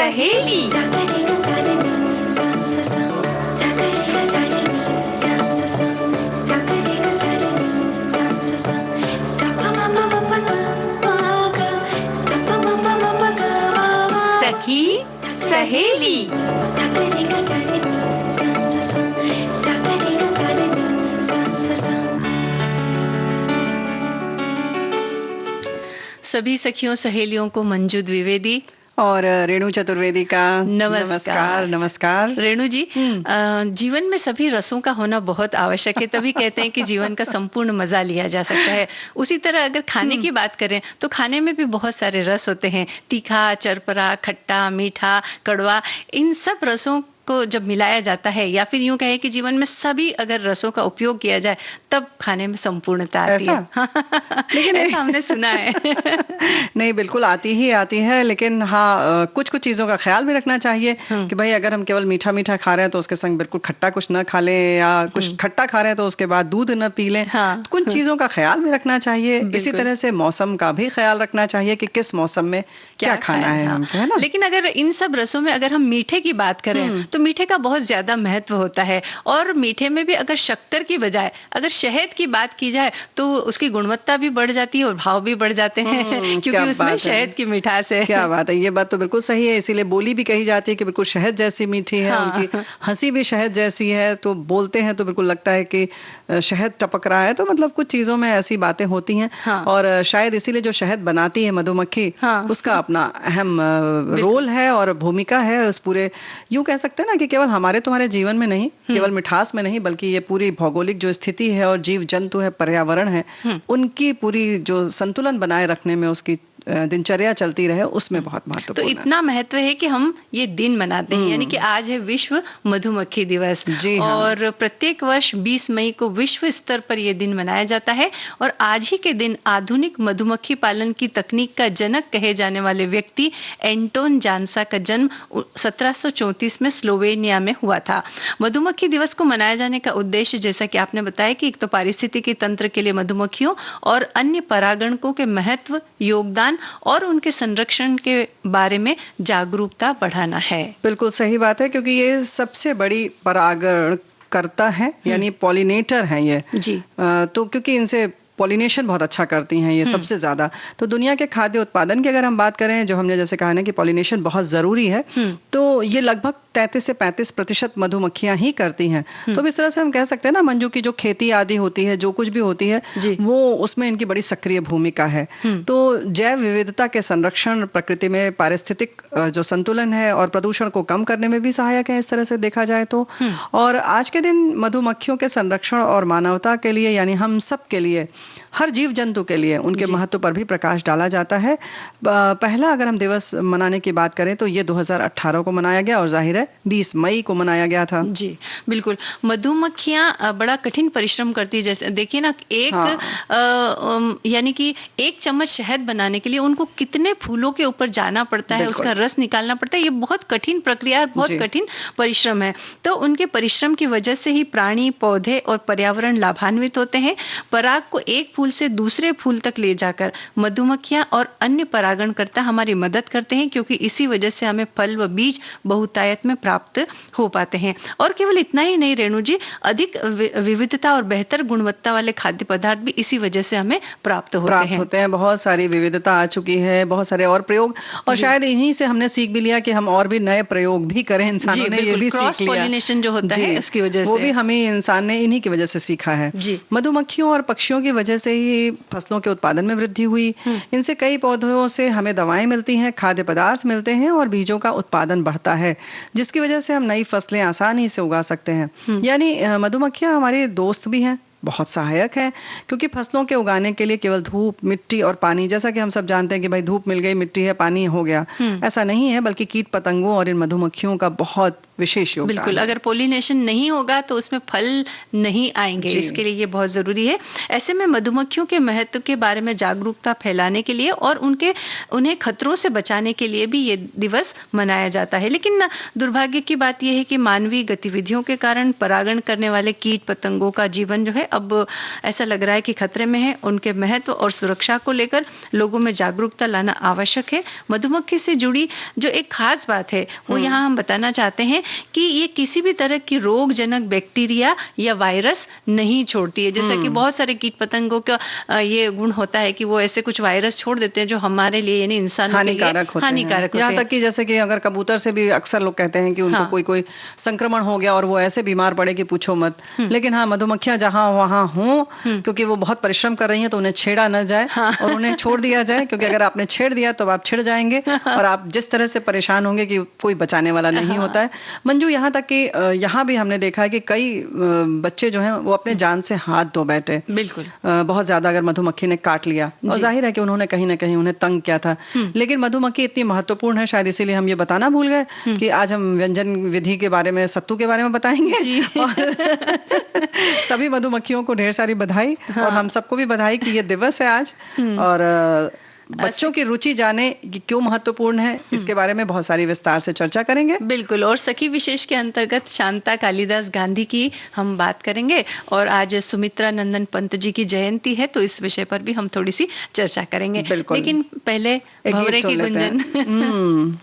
सहेली। सखी सहेली। सभी सखियों सहेलियों को मंजू द्विवेदी और रेणु चतुर्वेदी का नमस्कार। नमस्कार। रेणु जी, जीवन में सभी रसों का होना बहुत आवश्यक है, तभी कहते हैं कि जीवन का संपूर्ण मजा लिया जा सकता है। उसी तरह अगर खाने की बात करें तो खाने में भी बहुत सारे रस होते हैं, तीखा, चरपरा, खट्टा, मीठा, कड़वा। इन सब रसों को जब मिलाया जाता है, या फिर यूं कहें कि जीवन में सभी अगर रसों का उपयोग किया जाए, तब खाने में संपूर्णता आती है। लेकिन ऐसा हमने सुना है। नहीं, बिल्कुल आती है, लेकिन हाँ, कुछ चीज़ों का ख्याल भी रखना चाहिए कि भाई अगर हम केवल मीठा मीठा खा रहे हैं तो उसके संग बिल्कुल खट्टा कुछ ना खा लें, या कुछ खट्टा खा रहे हैं तो उसके बाद दूध न पी लें। हाँ। कुछ चीज़ों का ख्याल भी रखना चाहिए। इसी तरह से मौसम का भी ख्याल रखना चाहिए कि किस मौसम में क्या खाना है हमको, है ना। लेकिन अगर इन सब रसों में अगर हम मीठे की बात करें तो मीठे का बहुत ज्यादा महत्व होता है, और मीठे में भी अगर शक्कर की बजाय अगर शहद की बात की जाए तो उसकी गुणवत्ता भी बढ़ जाती है और भाव भी बढ़ जाते हैं, क्योंकि उसमें शहद की मिठास है। क्या बात है, ये बात तो बिल्कुल सही है। इसीलिए बोली भी कही जाती है कि बिल्कुल शहद जैसी मीठी है। हाँ। उनकी हंसी भी शहद जैसी है, तो बोलते हैं तो बिल्कुल लगता है कि शहद टपक रहा है। तो मतलब कुछ चीजों में ऐसी बातें होती हैं। हाँ। और शायद इसीलिए जो शहद बनाती है मधुमक्खी, हाँ। उसका अपना अहम रोल है और भूमिका है उस पूरे, यूं कह सकते हैं ना कि केवल हमारे तुम्हारे जीवन में नहीं, केवल मिठास में नहीं, बल्कि ये पूरी भौगोलिक जो स्थिति है और जीव जंतु है, पर्यावरण है, उनकी पूरी जो संतुलन बनाए रखने में उसकी दिनचर्या चलती रहे, उसमें बहुत महत्वपूर्ण तो इतना महत्व है कि हम ये दिन मनाते हैं, यानी कि आज है विश्व मधुमक्खी दिवस। जी हाँ। और प्रत्येक वर्ष 20 मई को विश्व स्तर पर यह दिन मनाया जाता है। और आज ही के दिन आधुनिक मधुमक्खी पालन की तकनीक का जनक कहे जाने वाले व्यक्ति एंटोन जानसा का जन्म 1734 में स्लोवेनिया में हुआ था। मधुमक्खी दिवस को मनाए जाने का उद्देश्य, जैसा कि आपने बताया, कि एक तो पारिस्थितिकी तंत्र के लिए मधुमक्खियों और अन्य परागणकों के महत्व, योगदान और उनके संरक्षण के बारे में जागरूकता बढ़ाना है। बिल्कुल सही बात है, क्योंकि ये सबसे बड़ी परागण करता है, यानी पॉलिनेटर है ये जी। तो क्योंकि इनसे पॉलिनेशन बहुत अच्छा करती हैं ये सबसे ज्यादा। तो दुनिया के खाद्य उत्पादन की अगर हम बात करें, जो हमने जैसे कहा ना कि पॉलिनेशन बहुत जरूरी है, तो ये लगभग 33 से 35% मधुमक्खियां ही करती हैं। तो इस तरह से हम कह सकते हैं ना मंजू की जो खेती आदि होती है, जो कुछ भी होती है, वो उसमें इनकी बड़ी सक्रिय भूमिका है। तो जैव विविधता के संरक्षण, प्रकृति में पारिस्थितिक जो संतुलन है और प्रदूषण को कम करने में भी सहायक है, इस तरह से देखा जाए तो। और आज के दिन मधुमक्खियों के संरक्षण और मानवता के लिए, यानी हम सब के लिए, हर जीव जंतु के लिए उनके महत्व पर भी प्रकाश डाला जाता है। पहला अगर हम दिवस मनाने की बात करें तो ये 2018 को मनाया गया, और जाहिर है 20 मई को मनाया गया था। जी बिल्कुल। मधुमक्खियां बड़ा कठिन परिश्रम करती है। जैसे देखिए ना, यानी कि 1 चम्मच शहद बनाने के लिए उनको कितने फूलों के ऊपर जाना पड़ता है, उसका रस निकालना पड़ता है। ये बहुत कठिन प्रक्रिया, बहुत कठिन परिश्रम है। तो उनके परिश्रम की वजह से ही प्राणी, पौधे और पर्यावरण लाभान्वित होते हैं। पराग को एक फूल से दूसरे फूल तक ले जाकर मधुमक्खियां और अन्य परागणकर्ता हमारी मदद करते हैं, क्योंकि इसी वजह से हमें फल व बीज बहुतायत में प्राप्त हो पाते हैं। और केवल इतना ही नहीं रेणु जी, अधिक विविधता और बेहतर गुणवत्ता वाले खाद्य पदार्थ भी इसी वजह से हमें प्राप्त होते हैं। बहुत सारी विविधता आ चुकी है, बहुत सारे और प्रयोग, और शायद इन्हीं से हमने सीख भी लिया कि हम और भी नए प्रयोग भी करें। इंसानों ने ये भी क्रॉस पॉलिनेशन जो होता है, उसकी वजह से वो भी हमें इंसान ने इन्हीं की वजह से सीखा है। मधुमक्खियों और पक्षियों की वजह से ही फसलों के उत्पादन में वृद्धि हुई। इनसे कई पौधों से हमें दवाएं मिलती हैं, खाद्य पदार्थ मिलते हैं और बीजों का उत्पादन बढ़ता है, जिसकी वजह से हम नई फसलें आसानी से उगा सकते हैं। यानी मधुमक्खियां हमारे दोस्त भी हैं, बहुत सहायक है, क्योंकि फसलों के उगाने के लिए केवल धूप, मिट्टी और पानी, जैसा कि हम सब जानते हैं कि भाई धूप मिल गई, मिट्टी है, पानी हो गया, ऐसा नहीं है, बल्कि कीट पतंगों और इन मधुमक्खियों का बहुत विशेष योगदान। बिल्कुल, अगर पोलिनेशन नहीं होगा तो उसमें फल नहीं आएंगे, इसके लिए ये बहुत जरूरी है। ऐसे में मधुमक्खियों के महत्व के बारे में जागरूकता फैलाने के लिए और उन्हें खतरों से बचाने के लिए भी ये दिवस मनाया जाता है। लेकिन दुर्भाग्य की बात यह है कि मानवीय गतिविधियों के कारण परागण करने वाले कीट पतंगों का जीवन जो है अब ऐसा लग रहा है कि खतरे में है। उनके महत्व और सुरक्षा को लेकर लोगों में जागरूकता लाना आवश्यक है। मधुमक्खी से जुड़ी जो एक खास बात है वो यहाँ हम बताना चाहते हैं कि ये किसी भी तरह की रोगजनक बैक्टीरिया या वायरस नहीं छोड़ती है। जैसा कि बहुत सारे कीट पतंगों का ये गुण होता है कि वो ऐसे कुछ वायरस छोड़ देते हैं जो हमारे लिए यानी इंसानों के लिए हानिकारक होते हैं। यहाँ तक कि जैसे कि अगर कबूतर से भी अक्सर लोग कहते हैं कि उनको कोई संक्रमण हो गया और वो ऐसे बीमार पड़े कि पूछो मत। लेकिन हाँ, मधुमक्खियां जहां वहां हों, क्योंकि वो बहुत परिश्रम कर रही हैं, तो उन्हें छेड़ा न जाए और उन्हें छोड़ दिया जाए, क्योंकि अगर आपने छेड़ दिया तो आप छिड़ जाएंगे और आप जिस तरह से परेशान होंगे कि कोई बचाने वाला नहीं होता है। मंजू, यहाँ तक कि यहाँ भी हमने देखा है कि कई बच्चे जो हैं वो अपने जान से हाथ धो बैठे। बिल्कुल, बहुत ज्यादा अगर मधुमक्खी ने काट लिया, और जाहिर है कि उन्होंने कहीं ना कहीं उन्हें तंग किया था। लेकिन मधुमक्खी इतनी महत्वपूर्ण है, शायद इसीलिए हम ये बताना भूल गए कि आज हम व्यंजन विधि के बारे में, सत्तू के बारे में बताएंगे। और सभी मधुमक्खियों को ढेर सारी बधाई, और हम सबको भी बधाई कि ये दिवस है आज। और बच्चों की रुचि जाने कि क्यों महत्वपूर्ण है, इसके बारे में बहुत सारी विस्तार से चर्चा करेंगे। बिल्कुल, और सखी विशेष के अंतर्गत शांता कालिदास गांधी की हम बात करेंगे। और आज सुमित्रा नंदन पंत जी की जयंती है, तो इस विषय पर भी हम थोड़ी सी चर्चा करेंगे। लेकिन पहले भंवरे की गुंजन।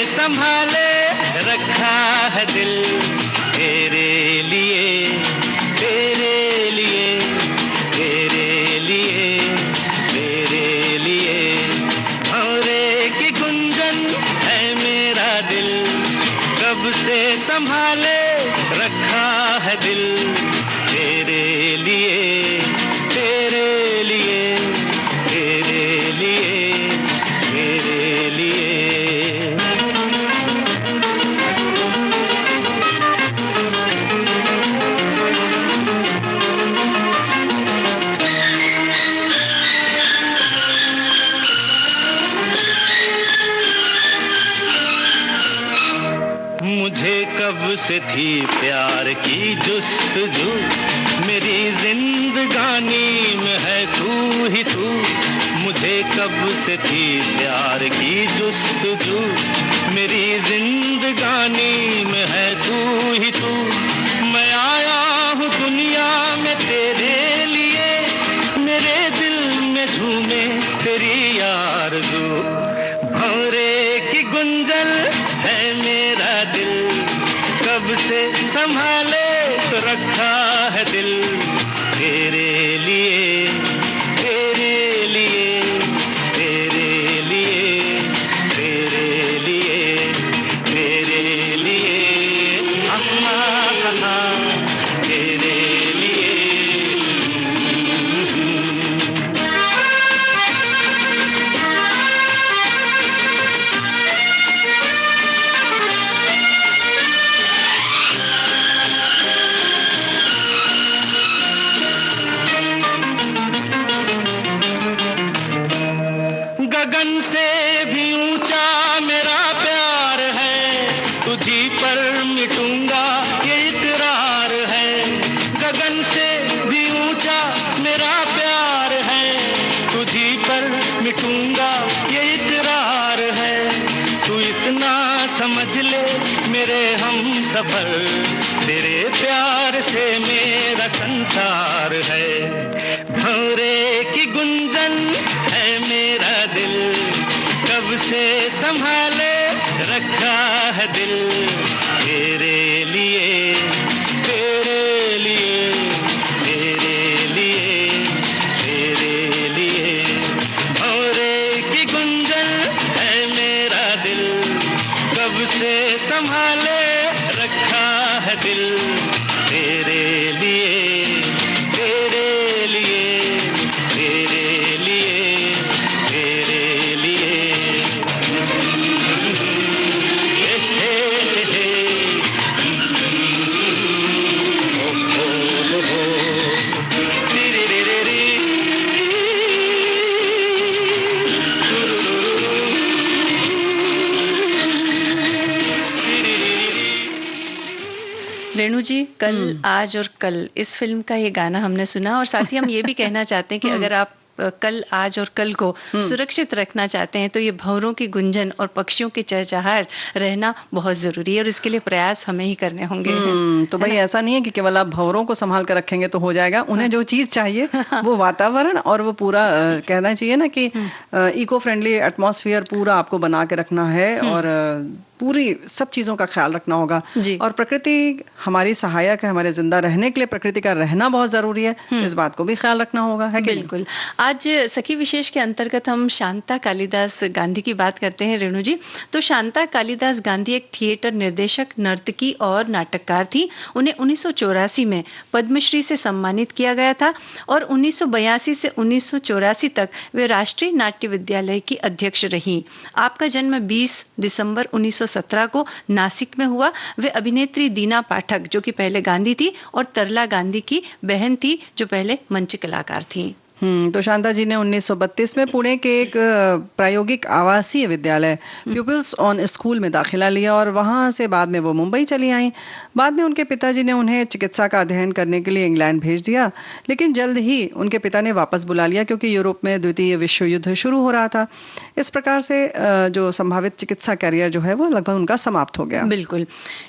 संभाले रखा है दिल तेरे लिए, तेरे लिए, तेरे लिए, तेरे लिए। भंवरे की गुंजन है मेरा दिल, कब से संभाले रखा है दिल तेरे लिए, तेरे लिए, तेरे लिए, तेरे लिए। मुझे कब से थी प्यार की जुस्तजू, मेरी जिंदगानी में है तू ही तू। मुझे कब से थी प्यार की जुस्तजू, मेरी जिंदगानी में है तू ही तू। मैं आया हूँ दुनिया में तेरे लिए, मेरे दिल में झूमे तेरी आरज़ू। भंवरे की गुंजन है मेरा दिल, कब से संभाले तो रखा है दिल तेरे लिए, तेरे लिए, तेरे लिए, तेरे लिए, तेरे लिए। अम्मा कहा तेरे लिए। गगन से भी ऊंचा मेरा प्यार है, तुझी पर मिटूंगा ये इकरार है। गगन से भी ऊंचा मेरा प्यार है, तुझी पर मिटूंगा ये इकरार है। तू इतना समझ ले मेरे हम सफर, तेरे प्यार से मेरा संसार है। भंवरे की गुंजन है मेरा दिल, कब से संभाले रखा है दिल तेरे लिए, तेरे लिए, तेरे लिए, तेरे लिए, तेरे लिए। रेणु जी, कल आज और कल इस फिल्म का ये गाना हमने सुना, और साथ ही हम ये भी कहना चाहते हैं कि अगर आप कल, आज और कल को सुरक्षित रखना चाहते हैं तो ये भंवरों की गुंजन और पक्षियों की चहचहाट रहना बहुत जरूरी है, और इसके लिए प्रयास हमें ही करने होंगे। तो भाई ऐसा नहीं है कि केवल आप भंवरों को संभाल कर रखेंगे तो हो जाएगा। उन्हें जो चीज चाहिए वो वातावरण और वो पूरा कहना चाहिए ना कि इको फ्रेंडली एटमॉस्फेयर पूरा आपको बना के रखना है, और पूरी सब चीजों का ख्याल रखना होगा। और प्रकृति हमारी सहायक है, हमारे जिंदा रहने के लिए प्रकृति का रहना बहुत जरूरी है, इस बात को भी ख्याल रखना होगा, है कि बिल्कुल। आज सखी विशेष के अंतर्गत हम शांता कालिदास गांधी की बात करते हैं रेणु जी। तो शांता कालिदास गांधी एक थिएटर निर्देशक, नर्तकी और नाटककार थी। उन्हें 1984 में पद्मश्री से सम्मानित किया गया था, और 1982 से 1984 तक वे राष्ट्रीय नाट्य विद्यालय की अध्यक्ष रही। आपका जन्म 20 दिसंबर 1917 को नासिक में हुआ। वे अभिनेत्री दीना पाठक, जो कि पहले गांधी थी, और तरला गांधी की बहन थी, जो पहले मंच कलाकार थी। तो शांता जी ने 1932 में पुणे के एक प्रायोगिक आवासीय विद्यालय प्यूपिल्स ऑन स्कूल में दाखिला लिया, और वहां से बाद में वो मुंबई चली आई। बाद में उनके पिताजी ने उन्हें चिकित्सा का अध्ययन करने के लिए इंग्लैंड भेज दिया, लेकिन जल्द ही उनके पिता ने वापस बुला लिया क्योंकि यूरोप में द्वितीय विश्व युद्ध शुरू हो रहा था। इस प्रकार से जो संभावित चिकित्सा करियर जो है वो लगभग उनका समाप्त हो गया। बिल्कुल।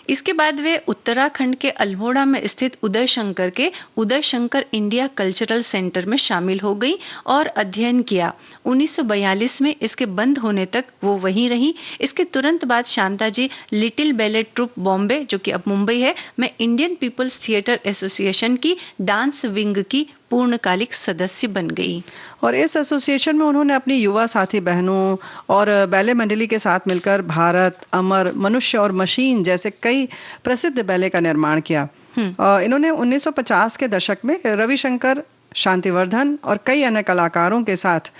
इसके बाद वे उत्तराखंड के अल्मोड़ा में स्थित Uday Shankar India cultural centre में शामिल हो गई और अध्ययन किया। 1942 में इसके बंद होने तक वो वहीं रही। इसके तुरंत बाद शांता जी लिटिल बैले ट्रूप बॉम्बे, जो कि अब मुंबई है, में इंडियन पीपल्स थिएटर एसोसिएशन की डांस विंग की पूर्णकालिक सदस्य बन गई। और इस एसोसिएशन में उन्होंने अपनी युवा साथी बहनों और बैले मंडली के साथ मिलकर भारत, अमर, मनुष्य और मशीन जैसे कई प्रसिद्ध बैले का निर्माण किया। इन्होंने 1950 के दशक में रविशंकर, शांतिवर्धन और कई अन्य कलाकारों के साथ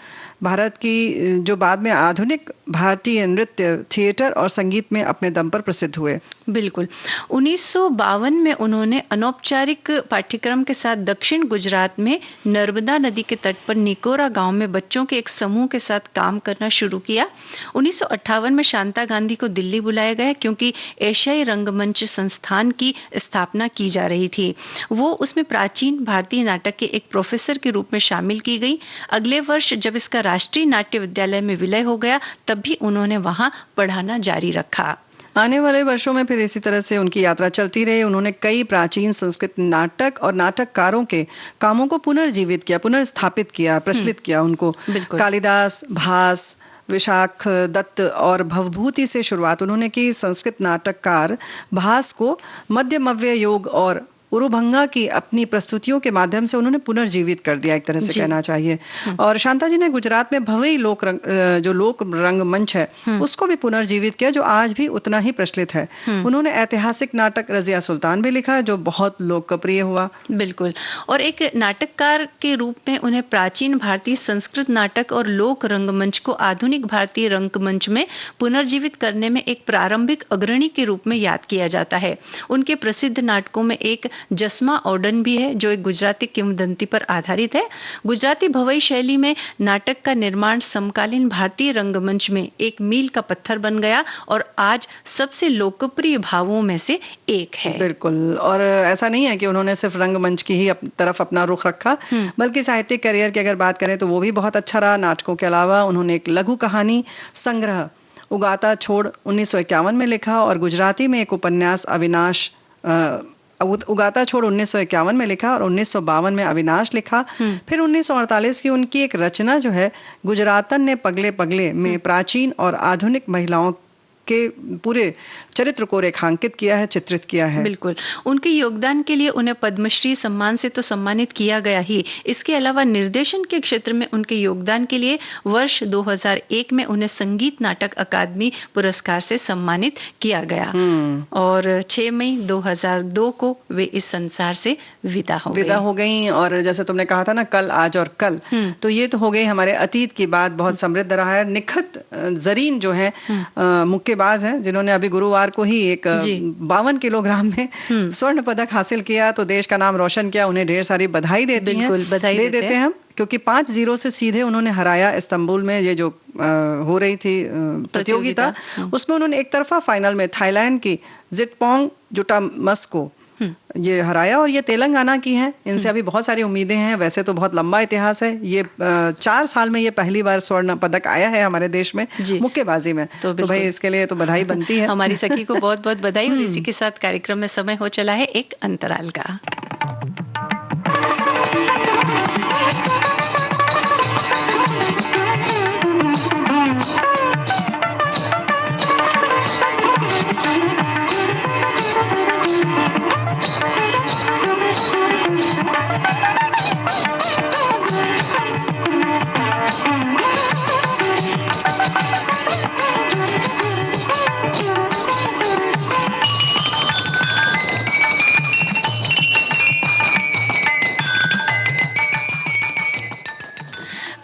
भारत की जो बाद में आधुनिक भारतीय नृत्य, थिएटर और संगीत में अपने दम पर प्रसिद्ध हुए। बिल्कुल। 1952 में उन्होंने अनौपचारिक पाठ्यक्रम के साथ दक्षिण गुजरात में नर्मदा नदी के तट पर निकोरा गांव में बच्चों के एक समूह के साथ काम करना शुरू किया। 1958 में शांता गांधी को दिल्ली बुलाया गया क्योंकि एशियाई रंगमंच संस्थान की स्थापना की जा रही थी। वो उसमें प्राचीन भारतीय नाटक के एक प्रोफेसर के रूप में शामिल की गई। अगले वर्ष जब इसका राष्ट्रीय नाट्य विद्यालय में विलय हो गया, तब भी उन्होंने वहां पढ़ाना जारी रखा। आने वाले वर्षों में फिर इसी तरह से उनकी यात्रा चलती रही। उन्होंने कई प्राचीन संस्कृत नाटक और नाटककारों के कामों को पुनर्जीवित किया, पुनर्स्थापित किया, प्रचलित किया उनको। कालिदास, भास, विशाख दत्त और भवभूति से शुरुआत उन्होंने की। संस्कृत नाटककार भास को मध्यमव्य योग और उरुभंगा की अपनी प्रस्तुतियों के माध्यम से उन्होंने पुनर्जीवित कर दिया, एक तरह से कहना चाहिए। और शांता जी ने गुजरात में भवई लोक रंगमंच है उसको भी पुनर्जीवित किया, जो आज भी उतना ही प्रचलित है। उन्होंने ऐतिहासिक नाटक रजिया सुल्तान भी लिखा, जो बहुत लोकप्रिय हुआ। बिल्कुल। और एक नाटककार के रूप में उन्हें प्राचीन भारतीय संस्कृत नाटक और लोक रंगमंच को आधुनिक भारतीय रंगमंच में पुनर्जीवित करने में एक प्रारंभिक अग्रणी के रूप में याद किया जाता है। उनके प्रसिद्ध नाटकों में एक जसमा ओडन भी है, जो एक गुजराती किंवदंती पर आधारित है। गुजराती भवई शैली में नाटक का निर्माण समकालीन भारतीय रंगमंच में एक मील का पत्थर बन गया और आज सबसे लोकप्रिय भावों में से एक है। बिल्कुल। और ऐसा नहीं है कि उन्होंने सिर्फ रंगमंच की ही तरफ अपना रुख रखा, बल्कि साहित्यिक करियर की अगर बात करें तो वो भी बहुत अच्छा रहा। नाटकों के अलावा उन्होंने एक लघु कहानी संग्रह उगाता छोड़ 1951 में लिखा, और गुजराती में एक उपन्यास अविनाश उगाता छोड़ 1951 में लिखा, और 1952 में अविनाश लिखा। फिर 1948 की उनकी एक रचना जो है गुजरातन ने पगले पगले में प्राचीन और आधुनिक महिलाओं के पूरे चरित्र को रेखांकित किया है, चित्रित किया है। बिल्कुल, उनके योगदान के लिए उन्हें पद्मश्री सम्मान से तो सम्मानित किया गया ही, इसके अलावा निर्देशन के क्षेत्र में उनके योगदान के लिए वर्ष 2001 में उन्हें संगीत नाटक अकादमी पुरस्कार से सम्मानित किया गया और 6 मई 2002 को वे इस संसार से विदा हो गई। और जैसे तुमने कहा था ना, कल, आज और कल, तो ये तो हो गई हमारे अतीत की बात। बहुत समृद्ध रहा है। निखत जरीन जो है मुक्केबाज हैं, जिन्होंने अभी गुरुवार को ही एक 52 किलोग्राम में स्वर्ण पदक हासिल किया, तो देश का नाम रोशन किया। उन्हें ढेर सारी बधाई देते हैं हम, क्योंकि 5-0 से सीधे उन्होंने हराया इस्तांबुल में। ये जो हो रही थी प्रतियोगिता, उसमें उन्होंने एक तरफा फाइनल में थाईलैंड की जिटपोंग जुटामस को ये हराया। और ये तेलंगाना की हैं, इनसे अभी बहुत सारी उम्मीदें हैं। वैसे तो बहुत लंबा इतिहास है, ये 4 साल में ये पहली बार स्वर्ण पदक आया है हमारे देश में मुक्केबाजी में, तो भाई इसके लिए तो बधाई बनती है। हमारी सखी को बहुत बहुत बधाई। और इसी के साथ कार्यक्रम में समय हो चला है एक अंतराल का।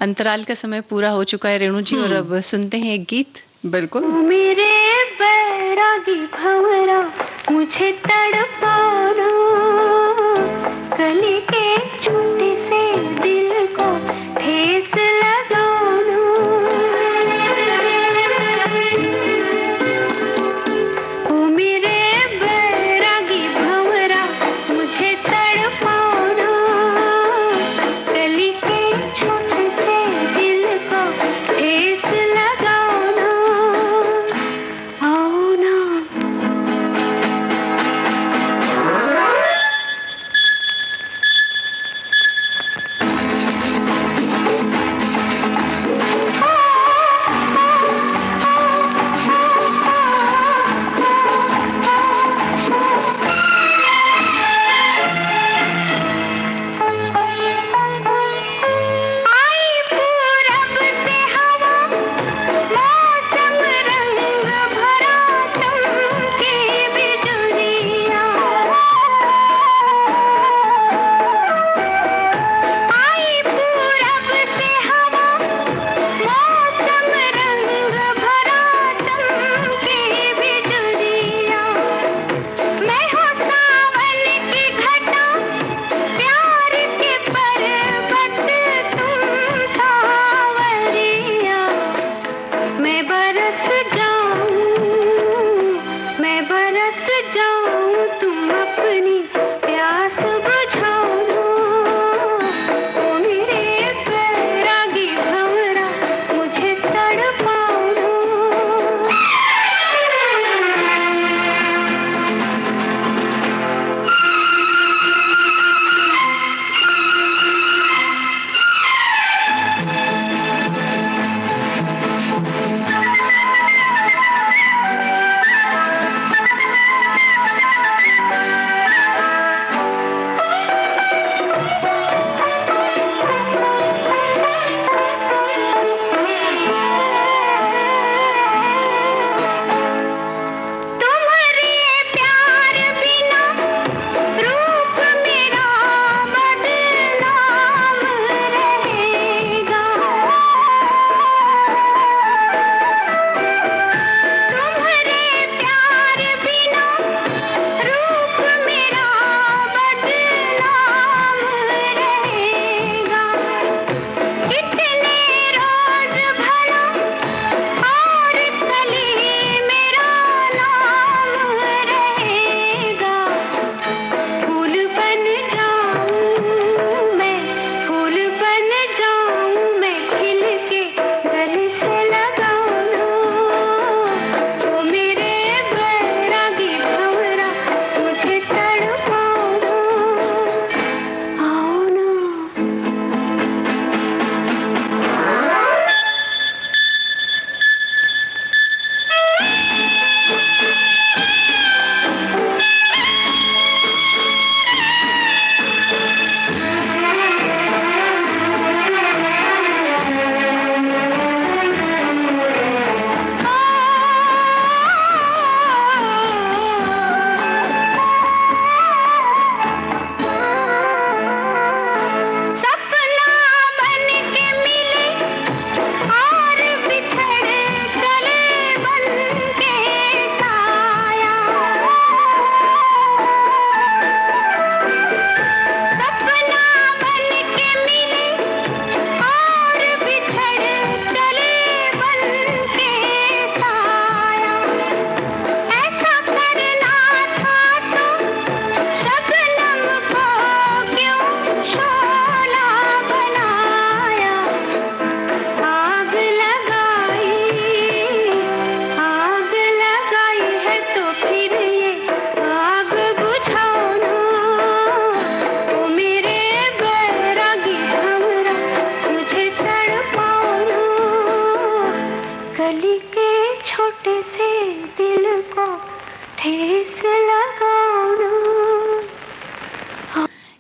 अंतराल का समय पूरा हो चुका है रेणु जी, और अब सुनते हैं एक गीत। बिल्कुल। मेरे बैरागी भंवरा मुझे तड़पाना, कली के चूटे से दिल को ठेस लगाना। ओ मेरे बैरागी भंवरा मुझे तड़पाना, कली के चूटे से दिल को ठेस लगाना। आओ ना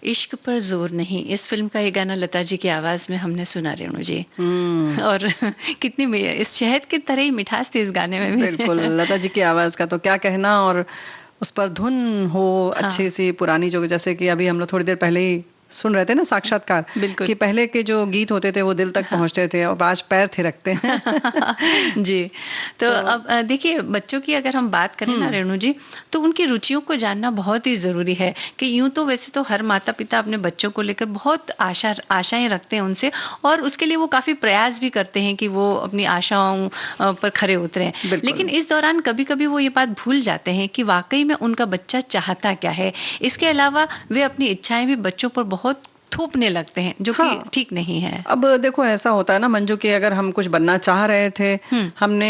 इश्क पर जोर नहीं, इस फिल्म का ये गाना लता जी की आवाज में हमने सुना रेणु जी। और कितनी इस शहद की तरह ही मिठास थी इस गाने में भी। बिल्कुल, लता जी की आवाज का तो क्या कहना, और उस पर धुन हो अच्छी सी पुरानी, जो जैसे कि अभी हम लोग थोड़ी देर पहले ही सुन रहे थे ना साक्षात्कार, बिल्कुल कि पहले के जो गीत होते थे वो दिल तक पहुंचते थे और आज पैर थिरकते हैं। जी। तो अब देखिए, बच्चों की अगर हम बात करें ना रेणु जी, तो उनकी रुचियों को जानना बहुत ही जरूरी है। कि यूं तो वैसे तो हर माता पिता अपने बच्चों को लेकर बहुत आशाएं रखते हैं उनसे, और उसके लिए वो काफी प्रयास भी करते हैं कि वो अपनी आशाओं पर खरे उतरे। लेकिन इस दौरान कभी कभी वो ये बात भूल जाते हैं कि वाकई में उनका बच्चा चाहता क्या है। इसके अलावा वे अपनी इच्छाएं भी बच्चों पर बहुत थोपने लगते हैं, जो कि ठीक नहीं है। अब देखो ऐसा होता है ना मंजू, कि अगर हम कुछ बनना चाह रहे थे, हमने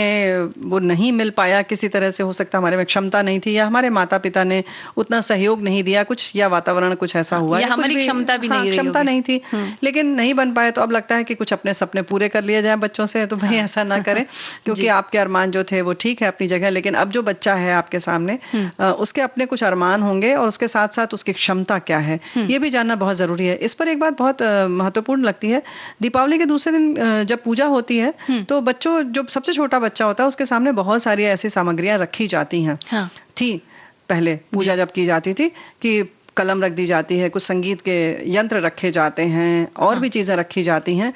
वो नहीं मिल पाया किसी तरह से, हो सकता हमारे में क्षमता नहीं थी, या हमारे माता पिता ने उतना सहयोग नहीं दिया कुछ, या वातावरण कुछ ऐसा हुआ, या हमारी क्षमता भी नहीं थी, लेकिन नहीं बन पाए, तो अब लगता है कि कुछ अपने सपने पूरे कर लिए जाए बच्चों से। तो भाई ऐसा ना करें, क्योंकि आपके अरमान जो थे वो ठीक है अपनी जगह, लेकिन अब जो बच्चा है आपके सामने, उसके अपने कुछ अरमान होंगे, और उसके साथ साथ उसकी क्षमता क्या है ये भी जानना बहुत जरूरी है। इस पर एक बात बहुत महत्वपूर्ण लगती है, दीपावली के दूसरे दिन जब पूजा होती है, तो बच्चों, जो सबसे छोटा बच्चा होता है, उसके सामने बहुत सारी ऐसी सामग्रियां रखी जाती हैं। थी पहले पूजा जब की जाती थी कि कलम रख दी जाती है, कुछ संगीत के यंत्र रखे जाते हैं, और भी चीजें रखी जाती हैं,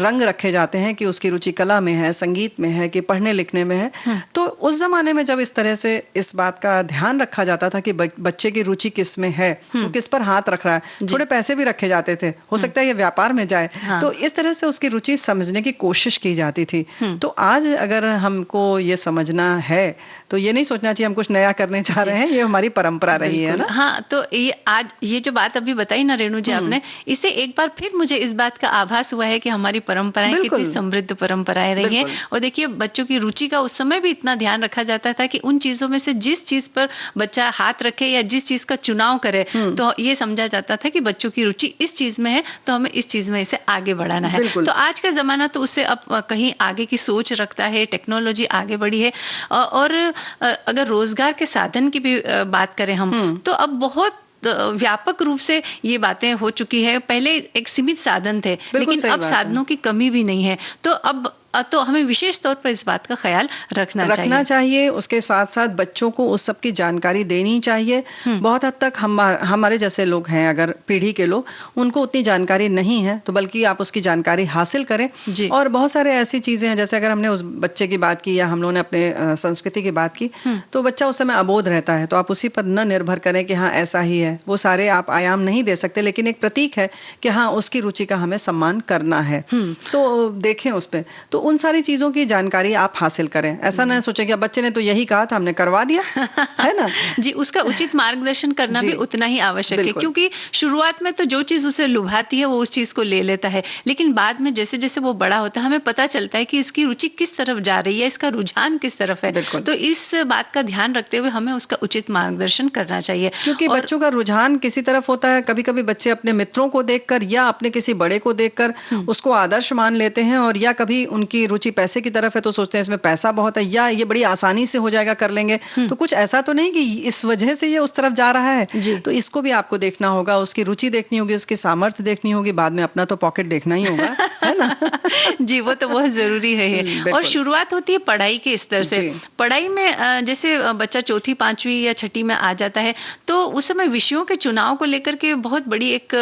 रंग रखे जाते हैं कि उसकी रुचि कला में है, संगीत में है, कि पढ़ने लिखने में है। तो उस जमाने में जब इस तरह से इस बात का ध्यान रखा जाता था कि बच्चे की रुचि किस में है, वो किस पर हाथ रख रहा है, थोड़े पैसे भी रखे जाते थे, हो सकता है ये व्यापार में जाए, तो इस तरह से उसकी रुचि समझने की कोशिश की जाती थी। तो आज अगर हमको ये समझना है, तो ये नहीं सोचना चाहिए हम कुछ नया करने जा रहे हैं, ये हमारी परंपरा रही है ना। हाँ, तो ये आज ये जो बात अभी बताई ना रेणु जी आपने, इससे एक बार फिर मुझे इस बात का आभास हुआ है कि हमारी परंपराएं कितनी समृद्ध परंपराएं रही हैं। और देखिए, बच्चों की रुचि का उस समय भी इतना ध्यान रखा जाता था कि उन चीजों में से जिस चीज पर बच्चा हाथ रखे या जिस चीज का चुनाव करे, तो ये समझा जाता था कि बच्चों की रुचि इस चीज में है, तो हमें इस चीज में इसे आगे बढ़ाना है। तो आज का जमाना तो उससे अब कहीं आगे की सोच रखता है, टेक्नोलॉजी आगे बढ़ी है। और अगर रोजगार के साधन की भी बात करें हम, तो अब बहुत व्यापक रूप से ये बातें हो चुकी है। पहले एक सीमित साधन थे, लेकिन अब साधनों की कमी भी नहीं है। तो अब तो हमें विशेष तौर पर इस बात का ख्याल रखना चाहिए। उसके साथ साथ बच्चों को उस सब की जानकारी देनी चाहिए। बहुत हद तक हमारे जैसे लोग हैं, अगर पीढ़ी के लोग, उनको उतनी जानकारी नहीं है, तो बल्कि आप उसकी जानकारी हासिल करें। और बहुत सारे ऐसी चीजें हैं, जैसे अगर हमने उस बच्चे की बात की या हम लोगों ने अपने संस्कृति की बात की, तो बच्चा उस समय अबोध रहता है, तो आप उसी पर न निर्भर करें कि हाँ ऐसा ही है। वो सारे आप आयाम नहीं दे सकते, लेकिन एक प्रतीक है कि हाँ उसकी रुचि का हमें सम्मान करना है, तो देखें उस पर। तो उन सारी चीजों की जानकारी आप हासिल करें। ऐसा ना सोचें कि बच्चे ने तो यही कहा था, हमने करवा दिया, है ना। जी, उसका उचित मार्गदर्शन करना भी उतना ही आवश्यक है, क्योंकि शुरुआत में तो जो चीज उसे लुभाती है वो उस चीज को ले लेता है, लेकिन बाद में जैसे जैसे वो बड़ा होता है, हमें पता चलता है कि इसकी रुचि किस तरफ जा रही है, इसका रुझान किस तरफ है। तो इस बात का ध्यान रखते हुए हमें उसका उचित मार्गदर्शन करना चाहिए, क्योंकि बच्चों का रुझान किसी तरफ होता है। कभी कभी बच्चे अपने मित्रों को देखकर या अपने किसी बड़े को देखकर उसको आदर्श मान लेते हैं, और या कभी उनकी रुचि पैसे की तरफ है तो सोचते हैं इसमें पैसा बहुत है, या ये बड़ी आसानी से हो जाएगा, कर लेंगे। तो कुछ ऐसा तो नहीं कि इस वजह से ये उस तरफ जा रहा है। तो इसको भी आपको देखना होगा, उसकी रुचि देखनी होगी, उसकी सामर्थ्य देखनी होगी, बाद में अपना तो पॉकेट देखना ही होगा, है ना। जी, वो तो बहुत जरूरी है। और शुरुआत होती है पढ़ाई के स्तर से। पढ़ाई में जैसे बच्चा चौथी, पांचवी या छठी में आ जाता है, तो उस समय विषयों के चुनाव को लेकर के बहुत बड़ी एक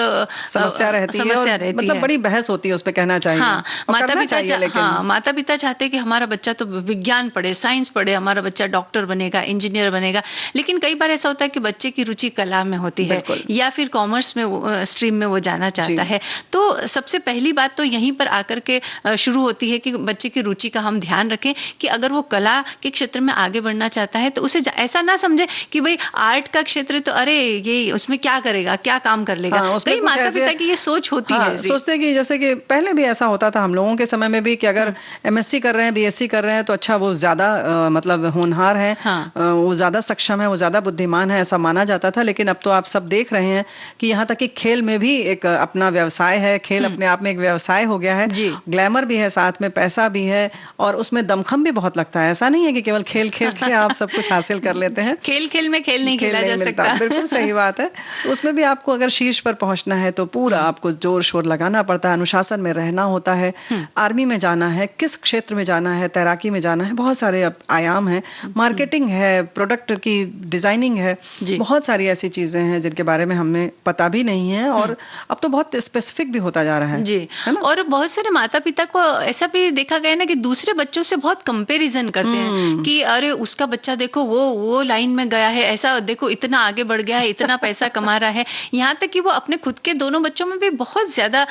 समस्या रहती है, मतलब बड़ी बहस होती है उस पर, कहना चाहिए। माता पिता चाहते हैं कि हमारा बच्चा तो विज्ञान पढ़े, साइंस पढ़े, हमारा बच्चा डॉक्टर बनेगा, इंजीनियर बनेगा। लेकिन कई बार ऐसा होता है कि बच्चे की रुचि कला में होती है, या फिर कॉमर्स में स्ट्रीम में वो जाना चाहता है। तो सबसे पहली बात तो यहीं पर आकर के शुरू होती है कि बच्चे की रुचि का हम ध्यान रखें कि अगर वो कला के क्षेत्र में आगे बढ़ना चाहता है, तो उसे ऐसा ना समझे कि भाई आर्ट का क्षेत्र तो अरे ये उसमें क्या करेगा, क्या काम कर लेगा। कई माता पिता की ये सोच होती है, सोचते हैं कि जैसे कि पहले भी ऐसा होता था हम लोगों के समय में भी, कि अगर एमएससी कर रहे हैं, बीएससी कर रहे हैं, तो अच्छा वो ज्यादा मतलब होनहार है, वो ज्यादा सक्षम है, वो ज्यादा बुद्धिमान है, ऐसा माना जाता था। लेकिन अब तो आप सब देख रहे हैं कि यहाँ तक कि खेल में भी एक अपना व्यवसाय है, खेल अपने आप में एक व्यवसाय हो गया है, ग्लैमर भी है, साथ में पैसा भी है, और उसमें दमखम भी बहुत लगता है। ऐसा नहीं है कि केवल खेल खेल के आप सब कुछ हासिल कर लेते हैं। खेल खेल में खेल नहीं खेला जा सकता। बिल्कुल सही बात है। तो उसमें भी आपको अगर शीर्ष पर पहुंचना है तो पूरा आपको जोर शोर लगाना पड़ता है, अनुशासन में रहना होता है। आर्मी में जाना है, किस क्षेत्र में जाना है, तैराकी में जाना है, बहुत सारे आयाम हैं, मार्केटिंग है, प्रोडक्ट की डिजाइनिंग है, बहुत सारी ऐसी चीजें हैं जिनके बारे में हमें पता भी नहीं है, और अब तो बहुत स्पेसिफिक भी होता जा रहा है जी। और बहुत सारे माता पिता को ऐसा भी देखा गया ना कि दूसरे बच्चों से बहुत कंपैरिजन करते हैं कि अरे उसका बच्चा देखो वो लाइन में गया है, ऐसा देखो इतना आगे बढ़ गया है, इतना पैसा कमा रहा है। यहाँ तक कि वो अपने खुद के दोनों बच्चों में भी बहुत ज्यादा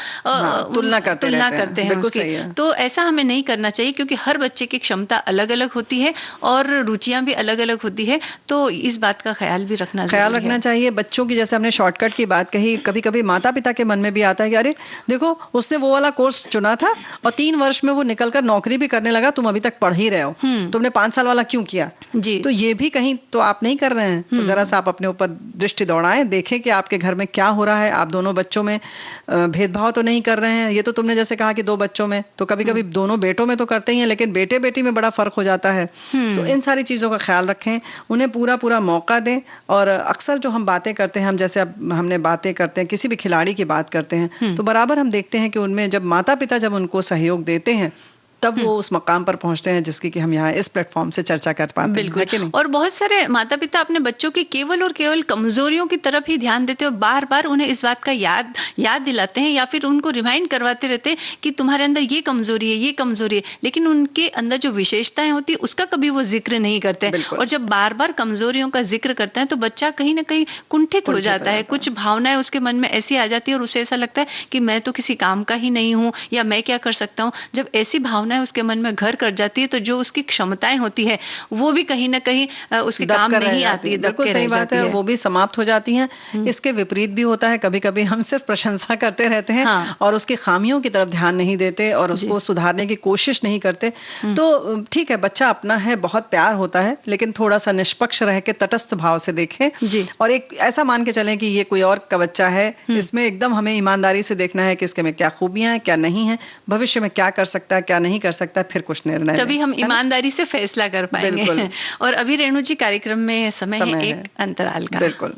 तुलना करते हैं उसकी। तो ऐसा हमें नहीं करना चाहिए, क्योंकि हर बच्चे की क्षमता अलग अलग होती है और रुचियां भी अलग अलग होती है। तो इस बात का ख्याल भी रखना चाहिए। बच्चों की, जैसे हमने शॉर्टकट की बात कही, कभी कभी माता पिता के मन में भी आता है कि अरे देखो उसने वो वाला कोर्स चुना था और 3 वर्ष में वो निकलकर नौकरी भी करने लगा, तुम अभी तक पढ़ ही रहे हो, तुमने 5 साल वाला क्यों किया जी। तो ये भी कहीं तो आप नहीं कर रहे हैं। तो जरा सा आप अपने ऊपर दृष्टि दौड़ाएं, देखें कि आपके घर में क्या हो रहा है। आप दोनों बच्चों में भेदभाव तो नहीं कर रहे हैं। ये तो तुमने जैसे कहा कि 2 बच्चों में, तो कभी कभी दोनों बेटों में तो करते ही हैं, लेकिन बेटे बेटी में बड़ा फर्क हो जाता है। तो इन सारी चीजों का ख्याल रखें, उन्हें पूरा पूरा मौका दें। और अक्सर जो हम बातें करते हैं, हम जैसे अब हमने बातें करते हैं, किसी भी खिलाड़ी की बात करते हैं, तो बराबर हम देखते हैं कि उनमें जब माता पिता जब उनको सहयोग देते हैं तब वो उस मकाम पर पहुंचते हैं जिसकी कि हम यहाँ इस प्लेटफॉर्म से चर्चा कर पाते हैं। बिल्कुल। और बहुत सारे माता पिता अपने बच्चों की केवल और केवल कमजोरियों की तरफ ही ध्यान देते हैं, और बार बार उन्हें इस बात का याद दिलाते हैं, या फिर उनको रिमाइंड करवाते रहते हैं कि तुम्हारे अंदर ये कमजोरी है, ये कमजोरी है, लेकिन उनके अंदर जो विशेषताएं होती है उसका कभी वो जिक्र नहीं करते। और जब बार बार कमजोरियों का जिक्र करते हैं तो बच्चा कहीं ना कहीं कुंठित हो जाता है, कुछ भावनाएं उसके मन में ऐसी आ जाती है और उसे ऐसा लगता है कि मैं तो किसी काम का ही नहीं हूँ, या मैं क्या कर सकता हूँ। जब ऐसी भावनाएं उसके मन में घर कर जाती है तो जो उसकी क्षमताएं होती है वो भी कहीं ना कहीं उसके काम नहीं आती है। बिल्कुल सही बात है, वो भी समाप्त हो जाती हैं। इसके विपरीत भी होता है, कभी कभी हम सिर्फ प्रशंसा करते रहते हैं और उसकी खामियों की तरफ ध्यान नहीं देते और उसको सुधारने की कोशिश नहीं करते। तो ठीक है, बच्चा अपना है, बहुत प्यार होता है, लेकिन थोड़ा सा निष्पक्ष रह के तटस्थ भाव से देखें और एक ऐसा मान के चलें कि ये कोई और का बच्चा है, इसमें एकदम हमें ईमानदारी से देखना है कि इसके में क्या खूबियां हैं, क्या नहीं है, भविष्य में क्या कर सकता है, क्या नहीं कर सकता, फिर कुछ निर्णय, तभी हम ईमानदारी से फैसला कर पाएंगे। और अभी रेणु जी कार्यक्रम में समय है एक अंतराल का। बिल्कुल।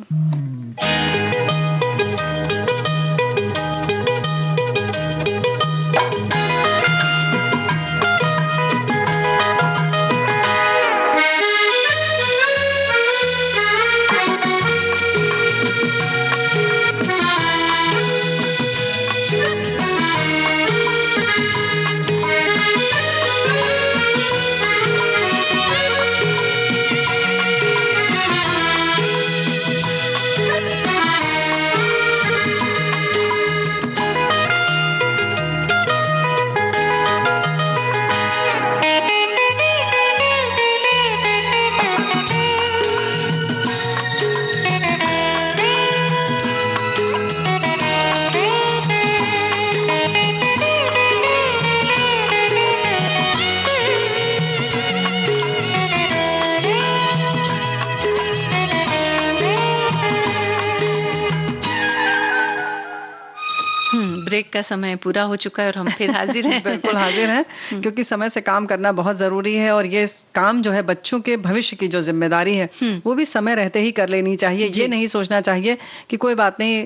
ब्रेक का समय पूरा हो चुका है और हम फिर हाजिर हैं। बिल्कुल हाजिर हैं, क्योंकि समय से काम करना बहुत जरूरी है और ये काम जो है बच्चों के भविष्य की जो जिम्मेदारी है वो भी समय रहते ही कर लेनी चाहिए। ये नहीं सोचना चाहिए कि कोई बात नहीं,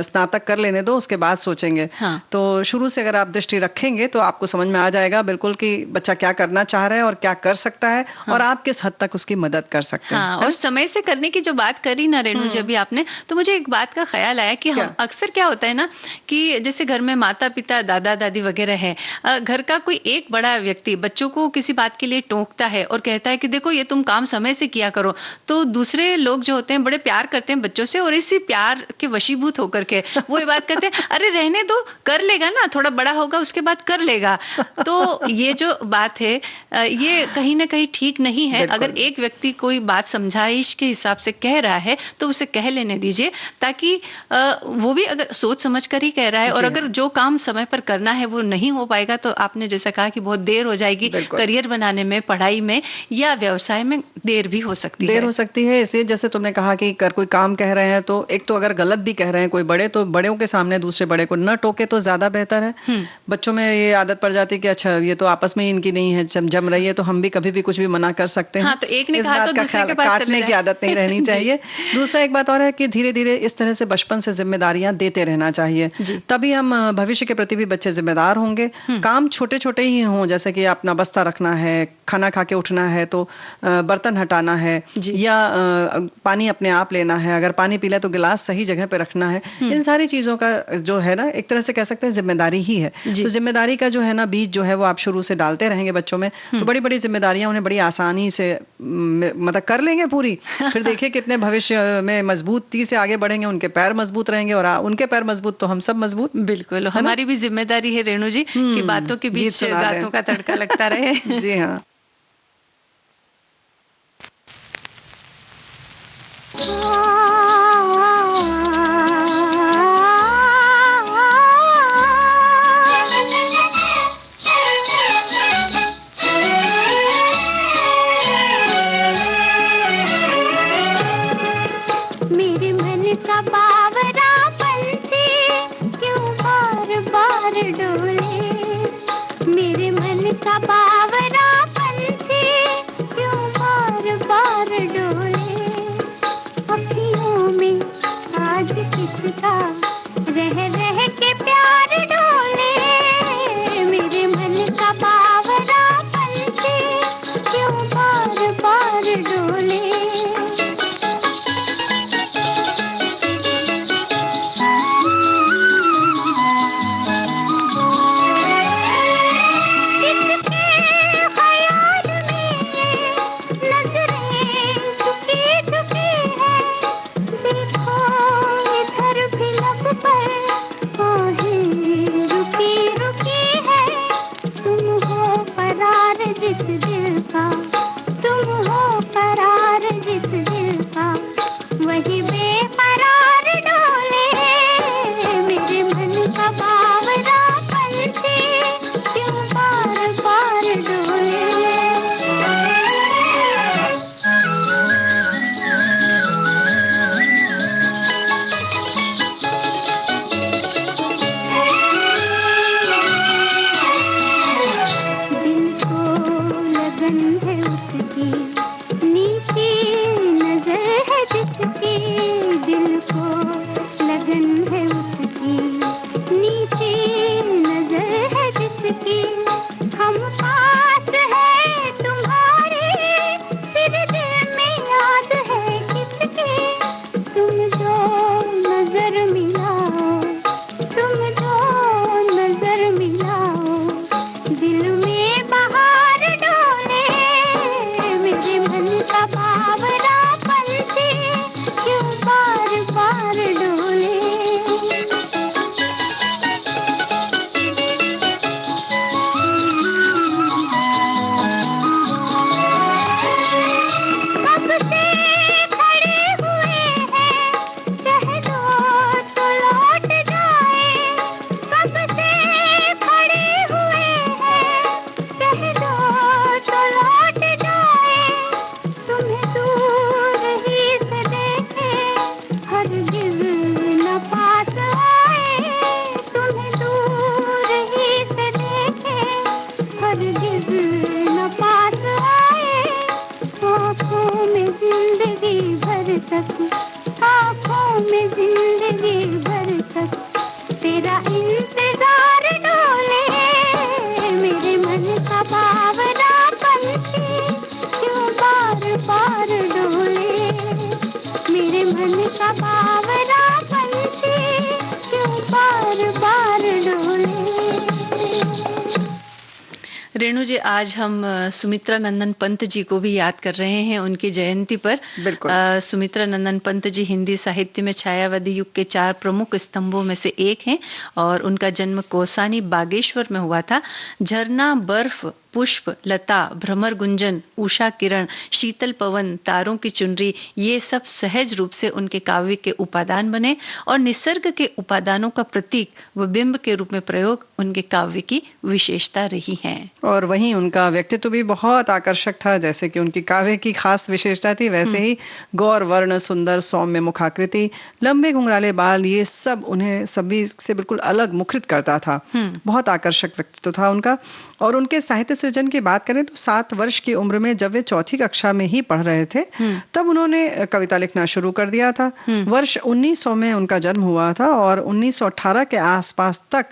स्नातक कर लेने दो उसके बाद सोचेंगे। तो शुरू से अगर आप दृष्टि रखेंगे तो आपको समझ में आ जाएगा बिल्कुल कि बच्चा क्या करना चाह रहा है और क्या कर सकता है और आप किस हद तक उसकी मदद कर सकते हैं। और समय से करने की जो बात करी ना रेणु जी अभी आपने, तो मुझे एक बात का ख्याल आया कि हम अक्सर क्या होता है ना कि जैसे घर में माता पिता दादा दादी वगैरह है, घर का कोई एक बड़ा व्यक्ति बच्चों को किसी बात के लिए टोकता है और कहता है कि देखो ये तुम काम समय से किया करो, तो दूसरे लोग जो होते हैं बड़े प्यार करते हैं बच्चों से और इसी प्यार के वशीभूत होकर के वो ये बात कहते हैं अरे रहने दो, कर लेगा ना, थोड़ा बड़ा होगा उसके बाद कर लेगा। तो ये जो बात है ये कहीं ना कहीं ठीक नहीं है। अगर एक व्यक्ति कोई बात समझाइश के हिसाब से कह रहा है तो उसे कह लेने दीजिए, ताकि वो भी अगर सोच समझ कर ही कह रहा है और अगर जो काम समय पर करना है वो नहीं हो पाएगा तो आपने जैसा कहा कि बहुत देर हो जाएगी करियर बनाने में, पढ़ाई में या व्यवसाय में देर भी हो सकती है। देर हो सकती है। इसलिए जैसे तुमने कहा कि कर कोई काम कह रहे हैं तो एक तो अगर गलत भी कह रहे हैं कोई बड़े, तो बड़ों के सामने दूसरे बड़े को न टोके तो ज्यादा बेहतर है। बच्चों में ये आदत पड़ जाती है कि अच्छा ये तो आपस में इनकी नहीं है, जम रही है तो हम भी कभी भी कुछ भी मना कर सकते हैं। हाँ, तो एक ने कहा तो दूसरे के पास काटने की आदत नहीं रहनी चाहिए। दूसरा एक बात और है कि धीरे धीरे इस तरह से बचपन से जिम्मेदारियां देते रहना चाहिए, तभी हम भविष्य के प्रति भी बच्चे जिम्मेदार होंगे। काम छोटे छोटे ही हों, जैसे कि अपना बस्ता रखना है, खाना खा के उठना है तो बर्तन हटाना है, या पानी अपने आप लेना है, अगर पानी पी ले तो गिलास सही जगह पे रखना है। इन सारी चीजों का जो है ना एक तरह से कह सकते हैं जिम्मेदारी ही है। तो जिम्मेदारी का जो है ना बीज जो है वो आप शुरू से डालते रहेंगे बच्चों में, तो बड़ी बड़ी जिम्मेदारियां उन्हें बड़ी आसानी से मतलब कर लेंगे पूरी। फिर देखिए कितने भविष्य में मजबूती से आगे बढ़ेंगे, उनके पैर मजबूत रहेंगे और उनके पैर मजबूत तो हम सब मजबूत। बिल्कुल, हमारी भी जिम्मेदारी है रेणु जी कि बातों के बीच गातों का तड़का लगता रहे। जी हाँ। मेरे मन का बावरा पंछी क्यों बार बार डोले, मेरे मन का बावरा पंछी क्यों बार बार डोले, अखियों में आज किसका रह रह के प्यार डोले, मेरे मन का बावरा पंछी क्यों बार बार डोले। रेणु जी, आज हम सुमित्रा नंदन पंत जी को भी याद कर रहे हैं उनकी जयंती पर। बिल्कुल। सुमित्रा नंदन पंत जी हिंदी साहित्य में छायावादी युग के 4 प्रमुख स्तंभों में से एक हैं और उनका जन्म कौसानी बागेश्वर में हुआ था। झरना, बर्फ, पुष्प, लता, भ्रमर गुंजन, उषा किरण, शीतल पवन, तारों की चुनरी, ये सब सहज रूप से उनके काव्य के उपादान बने और निसर्ग के उपादानों का प्रतीक व बिंब के रूप में प्रयोग उनके काव्य की विशेषता रही है। और वहीं उनका व्यक्तित्व भी बहुत आकर्षक था। जैसे कि उनकी काव्य की खास विशेषता थी, वैसे ही गौर वर्ण, सुंदर सौम्य मुखाकृति, लंबे घुंघराले बाल, ये सब उन्हें सभी से बिल्कुल अलग मुखरित करता था। बहुत आकर्षक व्यक्तित्व था उनका। और उनके साहित्य सृजन की बात करें तो 7 वर्ष की उम्र में जब वे चौथी कक्षा में ही पढ़ रहे थे तब उन्होंने कविता लिखना शुरू कर दिया था। वर्ष 1900 में उनका जन्म हुआ था और 1918 के आसपास तक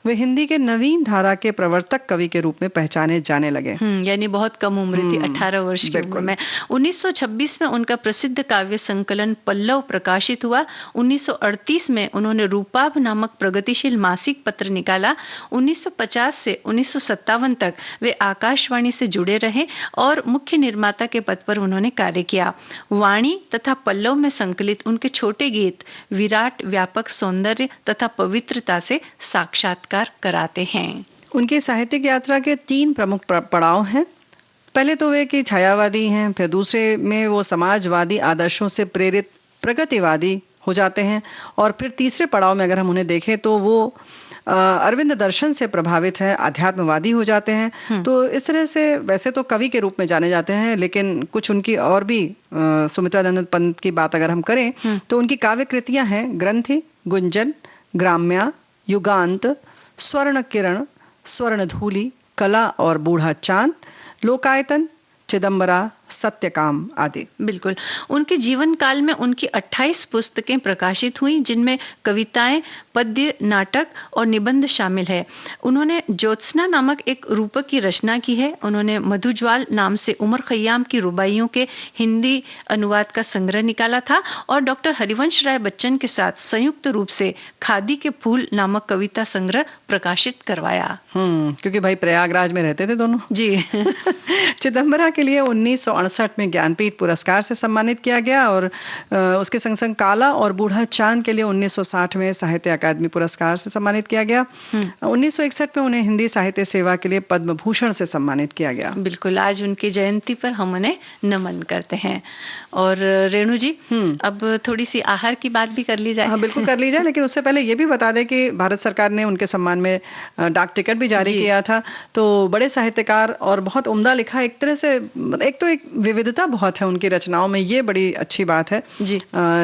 वे हिंदी के नवीन धारा के प्रवर्तक कवि के रूप में पहचाने जाने लगे। यानी बहुत कम उम्र थी, 18 वर्ष की उम्र में। 1926 में उनका प्रसिद्ध काव्य संकलन पल्लव प्रकाशित हुआ। 1938 में उन्होंने रूपाभ नामक प्रगतिशील मासिक पत्र निकाला। 1950 से 1957 तक वे आकाशवाणी से जुड़े रहे और मुख्य निर्माता के पद पर उन्होंने कार्य किया। वाणी तथा पल्लव में संकलित उनके छोटे गीत विराट व्यापक सौंदर्य तथा पवित्रता से साक्षात्कार कराते हैं। उनकी साहित्यिक यात्रा के 3 प्रमुख पड़ाव हैं। पहले तो वे कि छायावादी हैं, फिर दूसरे में वो समाजवादी आदर्शों से प्रेरित प्रगतिवादी हो जाते हैं और फिर तीसरे पड़ाव में अगर हम उन्हें देखें तो वो अरविंद दर्शन से प्रभावित है, अध्यात्मवादी हो जाते हैं। तो इस तरह से वैसे तो कवि के रूप में जाने जाते हैं, लेकिन कुछ उनकी और भी सुमित्रानंद पंत की बात अगर हम करें तो उनकी काव्य कृतियां हैं ग्रंथि, गुंजन, ग्राम्या, युगांत, स्वर्ण किरण, स्वर्ण धूलि, कला और बूढ़ा चांद, लोकायतन, चिदंबरा, सत्यकाम आदि। बिल्कुल। उनके जीवन काल में उनकी 28 पुस्तकें प्रकाशित हुई, जिनमें कविताएं, पद्य, नाटक और निबंध शामिल है। उन्होंने ज्योत्सना नामक एक रूपक की रचना की है। उन्होंने मधुज्वाल नाम से उमर खयाम की रुबाइयों के हिंदी अनुवाद का संग्रह निकाला था और डॉक्टर हरिवंश राय बच्चन के साथ संयुक्त रूप से खादी के फूल नामक कविता संग्रह प्रकाशित करवाया। क्योंकि भाई प्रयागराज में रहते थे दोनों। जी। चिदंबरा के लिए 1968 में ज्ञानपीठ पुरस्कार से सम्मानित किया गया और उसके संग संग काला और बूढ़ा चांद के लिए 1960 में साहित्य अकादमी पुरस्कार से सम्मानित किया गया। 1961 में उन्हें हिंदी साहित्य सेवा के लिए पद्म भूषण से सम्मानित किया गया। बिल्कुल, आज उनकी जयंती पर हम उन्हें नमन करते हैं। और रेणु जी, अब थोड़ी सी आहार की बात भी कर ली जाए। हाँ, बिल्कुल कर ली जाए, लेकिन उससे पहले ये भी बता दें कि भारत सरकार ने उनके सम्मान में डाक टिकट भी जारी किया था। तो बड़े साहित्यकार और बहुत उम्दा लिखा, एक तरह से एक विविधता बहुत है उनकी रचनाओं में, ये बड़ी अच्छी बात है जी।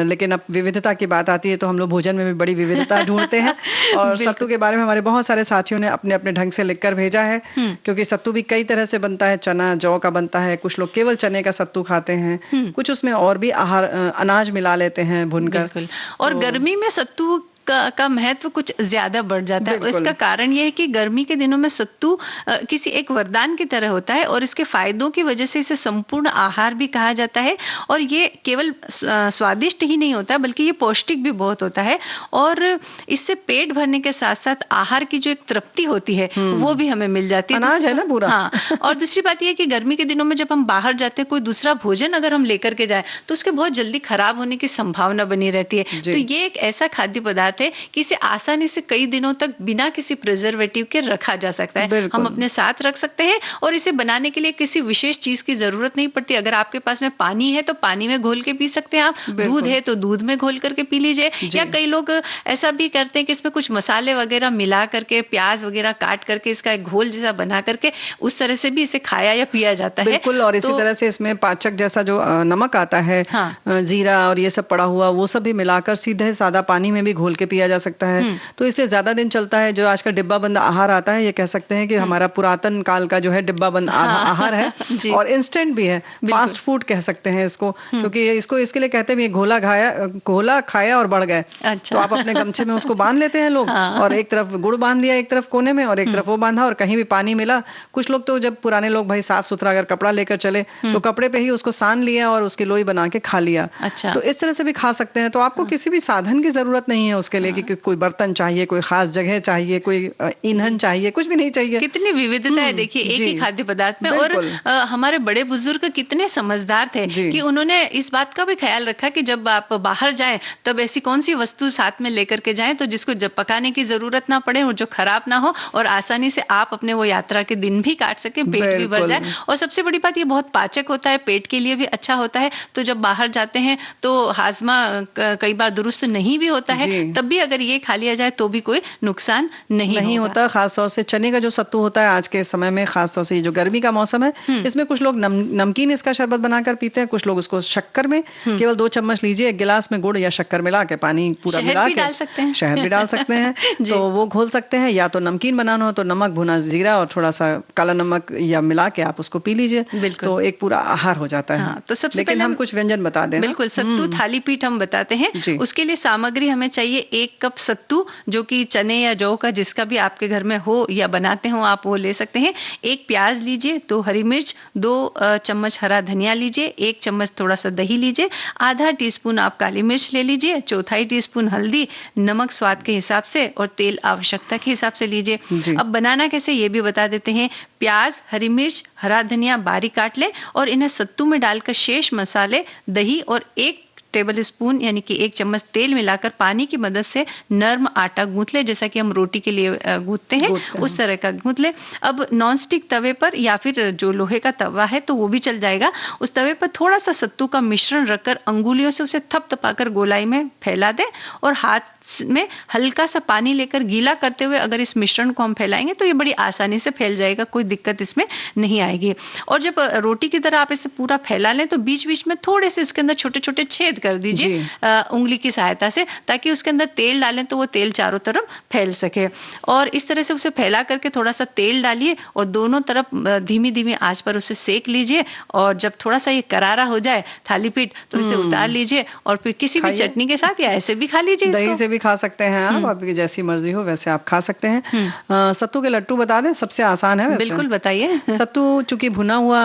लेकिन अब विविधता की बात आती है तो हम लोग भोजन में भी बड़ी विविधता ढूंढते हैं और सत्तू के बारे में हमारे बहुत सारे साथियों ने अपने अपने ढंग से लिखकर भेजा है, क्योंकि सत्तू भी कई तरह से बनता है। चना, जौ का बनता है, कुछ लोग केवल चने का सत्तू खाते हैं, कुछ उसमें और भी आहार अनाज मिला लेते हैं भुनकर। और गर्मी में सत्तू का महत्व कुछ ज्यादा बढ़ जाता है। इसका कारण यह है कि गर्मी के दिनों में सत्तू किसी एक वरदान की तरह होता है और इसके फायदों की वजह से इसे संपूर्ण आहार भी कहा जाता है। और ये केवल स्वादिष्ट ही नहीं होता बल्कि ये पौष्टिक भी बहुत होता है और इससे पेट भरने के साथ साथ आहार की जो एक तृप्ति होती है वो भी हमें मिल जाती है। अनाज है ना पूरा। हाँ। और दूसरी बात यह है कि गर्मी के दिनों में जब हम बाहर जाते हैं, कोई दूसरा भोजन अगर हम लेकर के जाए तो उसके बहुत जल्दी खराब होने की संभावना बनी रहती है। तो ये एक ऐसा खाद्य पदार्थ है कि इसे आसानी से कई दिनों तक बिना किसी प्रिजर्वेटिव के रखा जा सकता है। हम अपने साथ रख सकते हैं और इसे बनाने के लिए किसी विशेष चीज की जरूरत नहीं पड़ती। अगर आपके पास में पानी है तो पानी में घोल के पी सकते हैं आप, दूध है तो दूध में घोल करके पी लीजिए, या कई लोग ऐसा भी करते हैं कि इसमें कुछ मसाले वगैरह मिला करके, प्याज वगैरह काट करके इसका एक घोल जैसा बना करके उस तरह से भी इसे खाया या पिया जाता है। बिल्कुल। और इसी तरह से इसमें पाचक जैसा जो नमक आता है, जीरा और ये सब पड़ा हुआ, वो सब भी मिलाकर सीधे सादा पानी में भी घोल के पिया जा सकता है। तो इसलिए ज्यादा दिन चलता है। जो आज का डिब्बा बंद आहार आता है, ये कह सकते हैं कि हमारा पुरातन काल का जो है डिब्बा बंद आहार है और इंस्टेंट भी है, फास्ट फूड कह सकते हैं इसको, क्योंकि इसको इसके लिए कहते हैं घोला खाया और बढ़ गए। तो आप अपने गमछे में उसको बांध लेते हैं लोग और एक तरफ गुड़ बांध लिया एक तरफ कोने में और एक तरफ वो बांधा और कहीं भी पानी मिला। कुछ लोग तो जब पुराने लोग भाई साफ सुथरा अगर कपड़ा लेकर चले तो कपड़े पे ही उसको सान लिया और उसकी लोई बना के खा लिया। तो इस तरह से भी खा सकते हैं। तो आपको किसी भी साधन की जरूरत नहीं है उसके उसके लिए कि कोई बर्तन चाहिए, कोई खास जगह चाहिए, कोई ईंधन चाहिए, कुछ भी नहीं चाहिए। कितनी विविधता है देखिए एक ही खाद्य पदार्थ में। और हमारे बड़े बुजुर्ग कितने समझदार थे कि उन्होंने इस बात का भी ख्याल रखा कि जब आप बाहर जाएं तब ऐसी कौन सी वस्तु साथ में लेकर के जाएं तो जिसको जब पकाने की जरूरत ना पड़े और जो खराब ना हो और आसानी से आप अपने वो यात्रा के दिन भी काट सके, पेट भी भर जाए। और सबसे बड़ी बात ये बहुत पाचक होता है, पेट के लिए भी अच्छा होता है। तो जब बाहर जाते हैं तो हाजमा कई बार दुरुस्त नहीं भी होता है, तब भी अगर ये खा लिया जाए तो भी कोई नुकसान नहीं होता। खासतौर से चने का जो सत्तू होता है आज के समय में, खासतौर से जो गर्मी का मौसम है, इसमें कुछ लोग नमकीन इसका शरबत बनाकर पीते हैं, कुछ लोग उसको शक्कर में केवल 2 चम्मच लीजिए, 1 गिलास में गुड़ या शक्कर मिला के, पानी पूरा मिला के, डाल सकते हैं, शहद भी डाल सकते हैं तो वो घोल सकते हैं। या तो नमकीन बनाना हो तो नमक, भुना जीरा और थोड़ा सा काला नमक या मिला के आप उसको पी लीजिए, तो एक पूरा आहार हो जाता है। हाँ, तो सबसे पहले हम कुछ व्यंजन बता दें। बिल्कुल, सत्तू थाली पीठ हम बताते हैं। उसके लिए सामग्री हमें चाहिए 1 कप सत्तू, जो कि चने या जौ का जिसका भी आपके घर में हो या बनाते हो आप वो ले सकते हैं। 1 प्याज लीजिए, 2 हरी मिर्च, 2 चम्मच हरा धनिया लीजिए, 1 चम्मच थोड़ा सा दही लीजिए, आधा टीस्पून आप काली मिर्च ले लीजिए, 1/4 टीस्पून हल्दी, नमक स्वाद के हिसाब से और तेल आवश्यकता के हिसाब से लीजिए। अब बनाना कैसे ये भी बता देते हैं। प्याज, हरी मिर्च, हरा धनिया बारीक काट लें और इन्हें सत्तू में डालकर शेष मसाले, दही और 1 टेबल स्पून यानी कि 1 चम्मच तेल मिलाकर पानी की मदद से नर्म आटा गूंथ ले, जैसा कि हम रोटी के लिए गूंथते हैं उस तरह का गूंथ ले। अब नॉन स्टिक तवे पर या फिर जो लोहे का तवा है तो वो भी चल जाएगा, उस तवे पर थोड़ा सा सत्तू का मिश्रण रखकर अंगुलियों से उसे थपथपाकर गोलाई में फैला दें और हाथ में हल्का सा पानी लेकर गीला करते हुए अगर इस मिश्रण को हम फैलाएंगे तो ये बड़ी आसानी से फैल जाएगा, कोई दिक्कत इसमें नहीं आएगी। और जब रोटी की तरह आप इसे पूरा फैला लें तो बीच बीच में थोड़े से इसके अंदर छोटे छोटे छेद कर दीजिए उंगली की सहायता से, ताकि उसके अंदर तेल डालें तो वो तेल चारों तरफ फैल सके। और इस तरह से उसे फैला करके थोड़ा सा तेल डालिए और दोनों तरफ धीमी धीमी आंच पर उसे सेक लीजिए। और जब थोड़ा सा ये करारा हो जाए थाली पीठ तो इसे उतार लीजिए और फिर किसी भी चटनी के साथ या ऐसे भी खा लीजिए। दही से भी खा सकते हैं आप, आपकी जैसी मर्जी हो वैसे आप खा सकते हैं। सत्तू के लट्टू बता दें, सबसे आसान है वैसे। बिल्कुल बताइए। सत्तू चूंकि भुना हुआ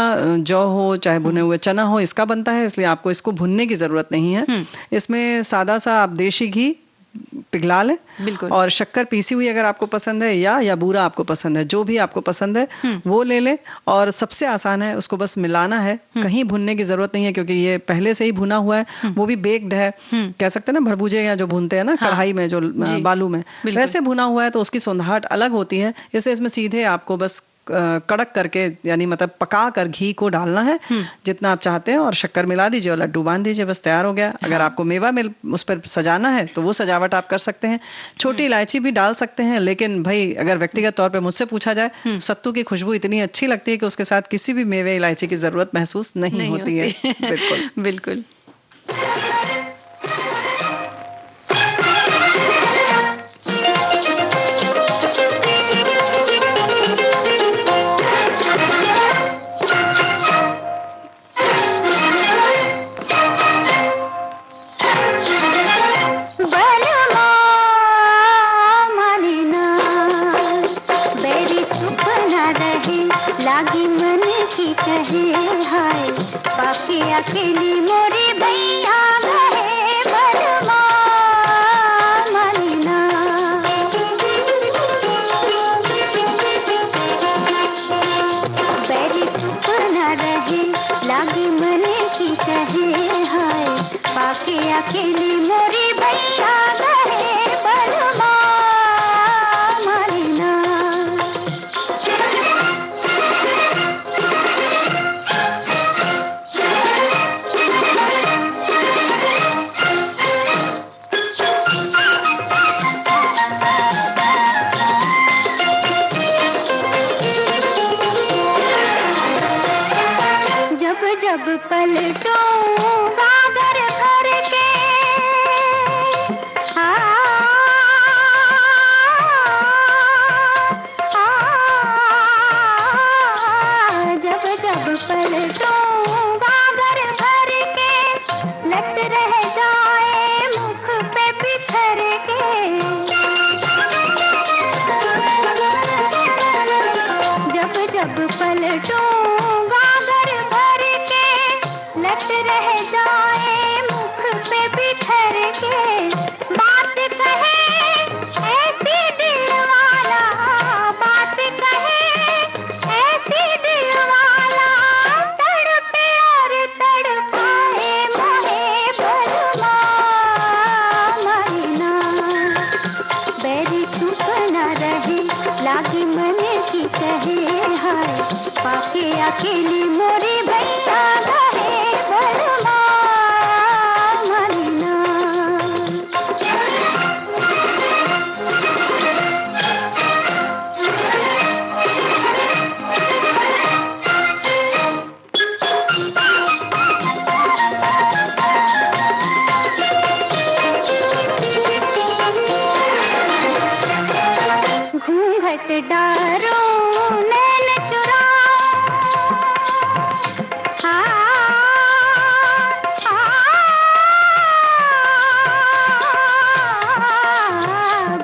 जौ हो चाहे भुने हुए चना हो, इसका बनता है, इसलिए आपको इसको भुनने की जरूरत नहीं है। इसमें सादा सा आप देशी घी पिघला लें, बिल्कुल, और शक्कर पीसी हुई अगर आपको पसंद है या बूरा आपको पसंद है, जो भी आपको पसंद है वो ले लें। और सबसे आसान है, उसको बस मिलाना है, कहीं भुनने की जरूरत नहीं है क्योंकि ये पहले से ही भुना हुआ है, वो भी बेक्ड है। कह सकते हैं ना भरभूजे या जो भूनते हैं ना कढ़ाई में, जो बालू में, वैसे भुना हुआ है तो उसकी सौंधाहट अलग होती है। इसलिए इसमें सीधे आपको बस कड़क करके यानी मतलब पका कर घी को डालना है जितना आप चाहते हैं और शक्कर मिला दीजिए और लड्डू बांध दीजिए, बस तैयार हो गया। अगर आपको मेवा मिल उस पर सजाना है तो वो सजावट आप कर सकते हैं, छोटी इलायची भी डाल सकते हैं। लेकिन भाई अगर व्यक्तिगत तौर पे मुझसे पूछा जाए, सत्तू की खुशबू इतनी अच्छी लगती है कि उसके साथ किसी भी मेवे इलायची की जरूरत महसूस नहीं होती है। बिल्कुल बिल्कुल। लागी मन की कहे हाय, बाकी अकेली मोरी भैया गए बलमा मालिना। बैरी चुप न रहे, लागी मन की कहे हाय, बाकी अकेली मोरी भैया गए बलमा मालिना। जब पलटूंगा घर भर के, जब जब पलटूंगा घर भर के, लट रह जाए मुख पे बिखर के। जब जब पलटूंगा घर भर के, लट रह अकेली मोरी भैया गए बलमा मरीना। घूंघट डारो नैन चुराओ,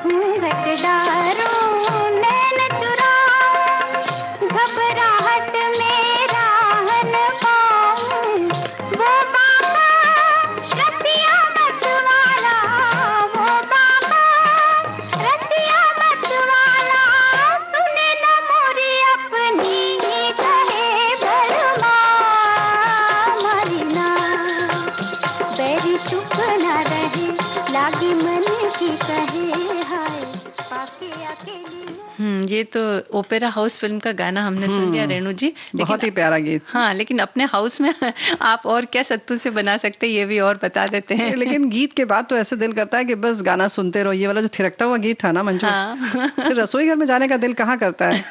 घूंघट डारो नैन चुराओ, घबराहट में राह न पाऊं, वो बाबा रतिया मत वाला, वो बाबा रतिया मत वाला, सुने न मोरी अपनी ही कहे बलमा मरीना। बैरी चुप न रहे लागी मन की कहे हाय पाके अकेली। ये तो ओपेरा हाउस फिल्म का गाना हमने सुन लिया रेणु जी, बहुत ही प्यारा गीत। हाँ, लेकिन अपने हाउस में आप और क्या सत्तू से बना सकते हैं ये भी और बता देते हैं। लेकिन गीत के बाद तो ऐसे दिल करता है कि बस गाना सुनते रहो। ये वाला जो थिरकता हुआ गीत था ना मंजू, हाँ। फिर रसोई घर में जाने का दिल कहाँ करता है।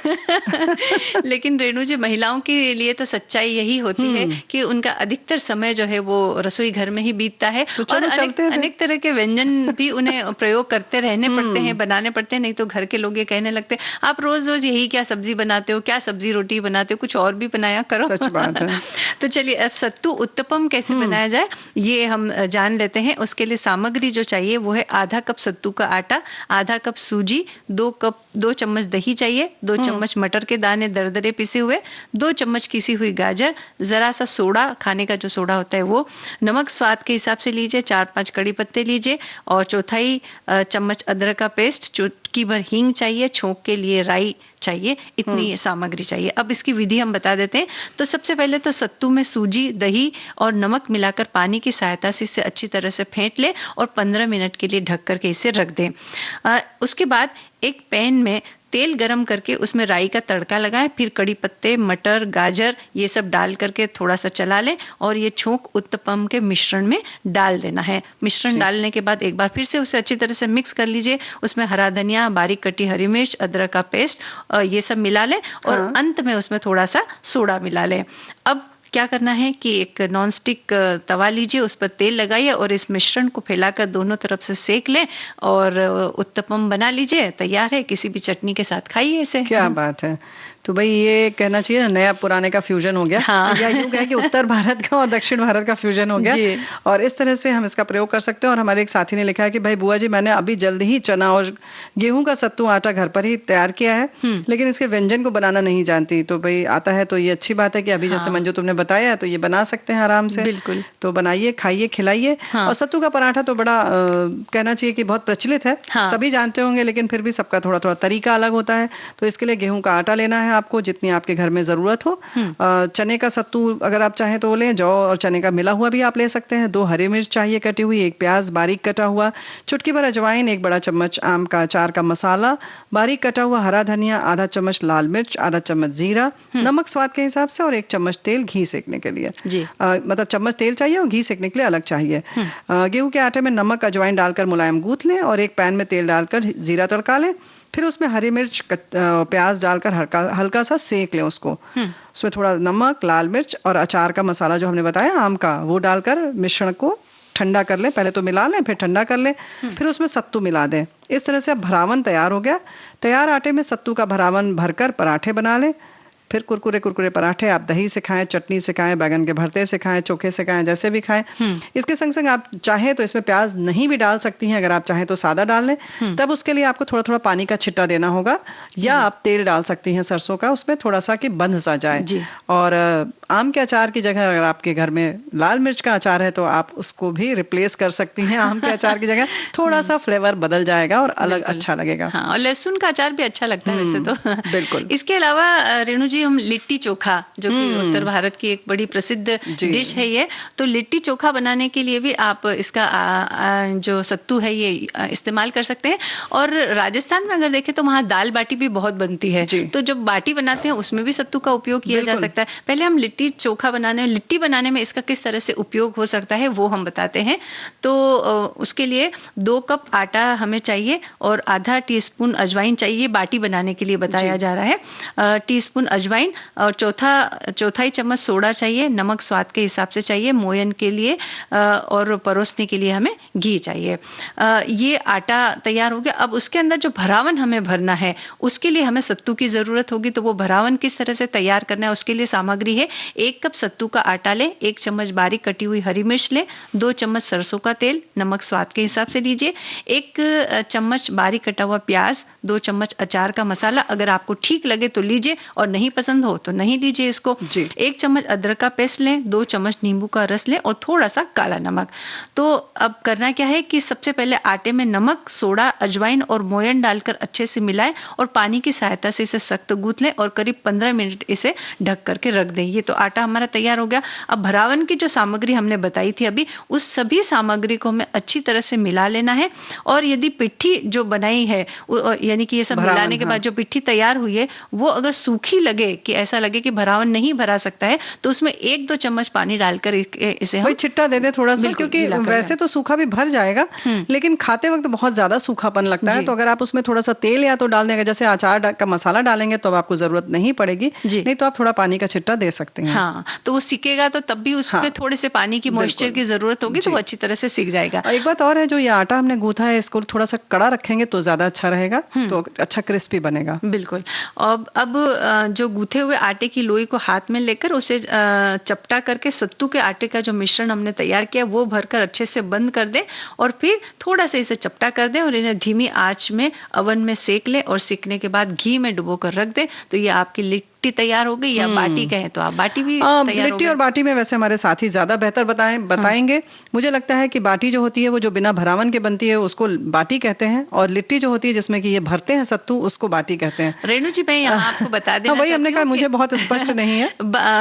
लेकिन रेणु जी, महिलाओं के लिए तो सच्चाई यही होती है कि उनका अधिकतर समय जो है वो रसोई घर में ही बीतता है, तो और अनेक तरह के व्यंजन भी उन्हें प्रयोग करते रहने पड़ते हैं, बनाने पड़ते हैं, नहीं तो घर के लोग ये कहने लगते हैं आप रोज रोज यही क्या सब्जी बनाते हो, क्या सब्जी रोटी बनाते हो, कुछ और भी बनाया करो। सच बात है। तो चलिए अब सत्तू उत्तपम कैसे बनाया जाए ये हम जान लेते हैं। उसके लिए सामग्री जो चाहिए वो है आधा कप सत्तू का आटा, आधा कप सूजी, 2 चम्मच दही चाहिए, 2 चम्मच मटर के दाने दरदरे पिसे हुए, 2 चम्मच किसी हुई गाजर, जरा सा सोडा, खाने का जो सोडा होता है वो, नमक स्वाद के हिसाब से लीजिए, 4-5 कड़ी पत्ते लीजिए, और 1/4 चम्मच अदरक का पेस्ट, चुटकी भर हींग चाहिए, छोंक के लिए राई चाहिए। इतनी सामग्री चाहिए। अब इसकी विधि हम बता देते हैं। तो सबसे पहले तो सत्तू में सूजी, दही और नमक मिलाकर पानी की सहायता से इसे अच्छी तरह से फेंट ले और 15 मिनट के लिए ढक करके इसे रख दें। उसके बाद एक पैन में तेल गरम करके उसमें राई का तड़का लगाएं, फिर कड़ी पत्ते, मटर, गाजर ये सब डाल करके थोड़ा सा चला लें और ये छोंक उत्तपम के मिश्रण में डाल देना है। मिश्रण डालने के बाद एक बार फिर से उसे अच्छी तरह से मिक्स कर लीजिए। उसमें हरा धनिया, बारीक कटी हरी मिर्च, अदरक का पेस्ट ये सब मिला लें और अंत में उसमें थोड़ा सा सोडा मिला लें। अब क्या करना है कि एक नॉनस्टिक तवा लीजिए, उस पर तेल लगाइए और इस मिश्रण को फैलाकर दोनों तरफ से सेक लें और उत्तपम बना लीजिए। तैयार है, किसी भी चटनी के साथ खाइए इसे। क्या बात है। तो भाई ये कहना चाहिए ना, नया पुराने का फ्यूजन हो गया। हाँ। या यूं है कि उत्तर भारत का और दक्षिण भारत का फ्यूजन हो गया, और इस तरह से हम इसका प्रयोग कर सकते हैं। और हमारे एक साथी ने लिखा है कि भाई बुआ जी, मैंने अभी जल्द ही चना और गेहूं का सत्तू आटा घर पर ही तैयार किया है, लेकिन इसके व्यंजन को बनाना नहीं जानती। तो भाई आता है तो ये अच्छी बात है कि अभी जैसे मंजू तुमने बताया तो ये बना सकते हैं आराम से। बिल्कुल। तो बनाइए, खाइए, खिलाइए। और सत्तू का पराठा तो बड़ा कहना चाहिए कि बहुत प्रचलित है, सभी जानते होंगे, लेकिन फिर भी सबका थोड़ा थोड़ा तरीका अलग होता है। तो इसके लिए गेहूं का आटा लेना है आपको, जितनी आपके घर में जरूरत हो। चने का सत्तू अगर आप चाहें तो लें, जौ और चने का मिला हुआ भी आप ले सकते हैं। 2 हरी मिर्च चाहिए कटी हुई, 1 प्याज बारीक कटा हुआ, चुटकी भर अजवाइन, 1 बड़ा चम्मच आम का अचार का मसाला, बारीक कटा हुआ हरा धनिया, आधा चम्मच लाल मिर्च, आधा चम्मच जीरा, नमक स्वाद के हिसाब से, और 1 चम्मच तेल घी सेकने के लिए। मतलब चम्मच तेल चाहिए और घी सेकने के लिए अलग चाहिए। गेहूं के आटे में नमक अजवाइन डालकर मुलायम गूंथ लें और एक पैन में तेल डालकर जीरा तड़का लें। फिर उसमें हरी मिर्च, प्याज डालकर हल्का सा सेक लें उसको। उसमें थोड़ा नमक, लाल मिर्च और अचार का मसाला जो हमने बताया आम का, वो डालकर मिश्रण को ठंडा कर लें। पहले तो मिला लें, फिर ठंडा कर लें, फिर उसमें सत्तू मिला दें। इस तरह से अब भरावन तैयार हो गया। तैयार आटे में सत्तू का भरावन भरकर पराठे बना लें। फिर कुरकुरे कुरकुरे पराठे आप दही से खाएं, चटनी से खाएं, बैगन के भरते से खाएं, चोखे से खाएं, जैसे भी खाएं। इसके संग संग आप चाहें तो इसमें प्याज नहीं भी डाल सकती हैं, अगर आप चाहें तो सादा डाल लें। तब उसके लिए आपको थोड़ा थोड़ा पानी का छिट्टा देना होगा, या आप तेल डाल सकती हैं सरसों का उसमें थोड़ा सा कि बंध सा जाए। और आम के अचार की जगह अगर आपके घर में लाल मिर्च का अचार है तो आप उसको भी रिप्लेस कर सकती हैं आम के अचार की जगह। थोड़ा सा फ्लेवर बदल जाएगा और अलग अच्छा लगेगा। हाँ, और लहसुन का अचार भी अच्छा लगता है वैसे तो। बिल्कुल। इसके अलावा रेणु जी, हम लिट्टी चोखा, जो कि उत्तर भारत की एक बड़ी प्रसिद्ध डिश है ये, तो लिट्टी चोखा बनाने के लिए भी आप इसका जो सत्तू है ये इस्तेमाल कर सकते हैं। और राजस्थान में अगर देखें तो वहाँ दाल बाटी भी बहुत बनती है, तो जब बाटी बनाते हैं उसमें भी सत्तू का उपयोग किया जा सकता है। पहले हम लिट्टी चोखा बनाने, लिट्टी बनाने में इसका किस तरह से उपयोग हो सकता है वो हम बताते हैं। तो उसके लिए 2 कप आटा हमें चाहिए और आधा टीस्पून अजवाइन चाहिए, बाटी बनाने के लिए बताया जा रहा है। टीस्पून अजवाइन और चौथाई चम्मच सोडा चाहिए, नमक स्वाद के हिसाब से चाहिए, मोयन के लिए और परोसने के लिए हमें घी चाहिए। ये आटा तैयार हो गया। अब उसके अंदर जो भरावन हमें भरना है उसके लिए हमें सत्तू की जरूरत होगी। तो वो भरावन किस तरह से तैयार करना है उसके लिए सामग्री है: 1 कप सत्तू का आटा ले, 1 चम्मच बारीक कटी हुई हरी मिर्च ले, 2 चम्मच सरसों का तेल, नमक स्वाद के हिसाब से लीजिए, 1 चम्मच बारीक कटा हुआ प्याज, 2 चम्मच अचार का मसाला, अगर आपको ठीक लगे तो लीजिए और नहीं पसंद हो तो नहीं लीजिए इसको, 1 चम्मच अदरक का पेस्ट लें, 2 चम्मच नींबू का रस लें और थोड़ा सा काला नमक। तो अब करना क्या है कि सबसे पहले आटे में नमक, सोडा, अजवाइन और मोयन डालकर अच्छे से मिलाएं और पानी की सहायता से इसे सख्त गूंथ लें और करीब 15 मिनट इसे ढक करके रख दें। ये तो आटा हमारा तैयार हो गया। अब भरावन की जो सामग्री हमने बताई थी अभी, उस सभी सामग्री को हमें अच्छी तरह से मिला लेना है। और यदि पिट्ठी जो बनाई है, यानी कि ये सब मिलाने के बाद जो पिट्ठी तैयार हुई है वो अगर सूखी लगे, कि ऐसा लगे कि भरावन नहीं भरा सकता है, तो उसमें 1-2 चम्मच पानी डालकर इसे हम छिट्टा दे दे थोड़ा सा, क्योंकि वैसे तो सूखा भी भर जाएगा लेकिन खाते वक्त बहुत ज्यादा सूखापन लगता है। तो अगर आप उसमें थोड़ा सा तेल या तो डाल देंगे, जैसे अचार का मसाला डालेंगे तो आपको जरूरत नहीं पड़ेगी, नहीं तो आप थोड़ा पानी का छिट्टा दे सकते हैं। हाँ, तो वो सीखेगा तो तब भी उसमें थोड़े से पानी की मॉइस्चर की जरूरत होगी, तो वो अच्छी तरह से सीख जाएगा। एक बात और है, जो ये आटा हमने गूंथा है इसको थोड़ा सा कड़ा रखेंगे तो ज्यादा अच्छा रहेगा, तो अच्छा क्रिस्पी बनेगा। बिल्कुल। अब जो गूंथे हुए आटे की लोई को हाथ में लेकर उसे चपटा करके सत्तू के आटे का जो मिश्रण हमने तैयार किया वो भरकर अच्छे से बंद कर दें और फिर थोड़ा सा इसे चपटा कर दें और इन्हें धीमी आंच में अवन में सेक लें और सेकने के बाद घी में डुबो कर रख दें। तो ये आपकी लिट्टी तैयार हो गई, या बाटी कहें तो आप बाटी भी तैयार। लिट्टी और बाटी में वैसे हमारे साथी ज्यादा बेहतर बताएंगे। मुझे लगता है कि बाटी जो होती है वो जो बिना भरावन के बनती है उसको बाटी कहते हैं, और लिट्टी जो होती है जिसमें कि ये भरते हैं सत्तू, उसको बाटी कहते हैं। रेणु जी, मैं यहाँ आपको बता देना वही हमने कहा, मुझे बहुत स्पष्ट नहीं है।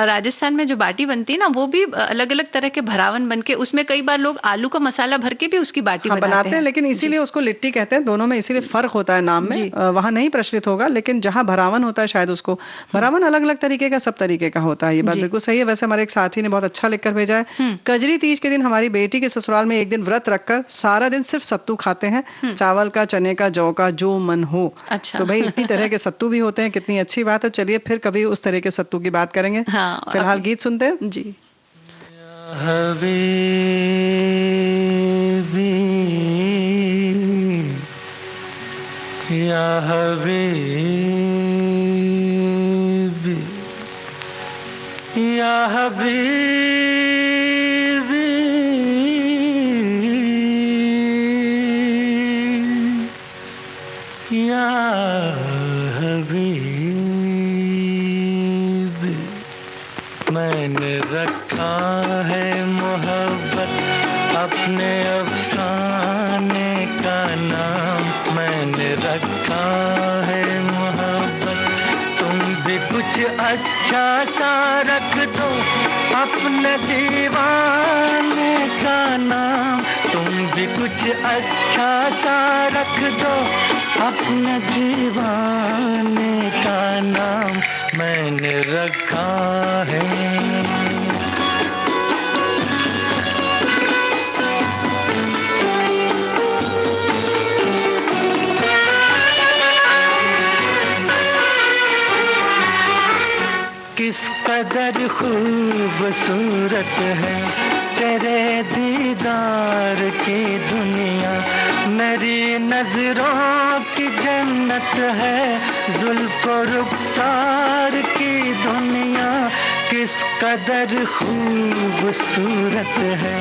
राजस्थान में जो बाटी बनती है ना, वो भी अलग अलग तरह के भरावन बनके, उसमें कई बार लोग आलू का मसाला भर के भी उसकी बाटी बनाते हैं, लेकिन इसीलिए उसको लिट्टी कहते हैं। दोनों में इसीलिए फर्क होता है नाम में, वहां नहीं प्रचलित होगा, लेकिन जहां भरावन होता है शायद उसको, भरावन अलग अलग तरीके का, सब तरीके का होता है। ये बात बिल्कुल सही है। वैसे हमारे एक साथी ने बहुत अच्छा लिखकर भेजा है, कजरी तीज के दिन हमारी बेटी के ससुराल में एक दिन व्रत रखकर सारा दिन सिर्फ सत्तू खाते हैं, चावल का, चने का, जौ का, जो मन हो। अच्छा। तो भाई इतनी तरह के सत्तू भी होते हैं, कितनी अच्छी बात है। चलिए फिर कभी उस तरह के सत्तू की बात करेंगे। फिलहाल गीत सुनते हैं जी। या हबीबी, या हबीबी, या हबीबी, मैंने रखा है मोहब्बत अपने अफसाने का नाम, मैंने रखा है मोहब्बत, तुम भी कुछ अच्छा सा रख दो अपने दीवाने का नाम, तुम भी कुछ अच्छा सा रख दो अपने दीवाने का नाम, मैंने रखा है। किस कदर खूबसूरत है तेरे दीदार की दुनिया, मेरी नजरों की जन्नत है जुल्फ़ो रुखसार की दुनिया, किस कदर खूबसूरत है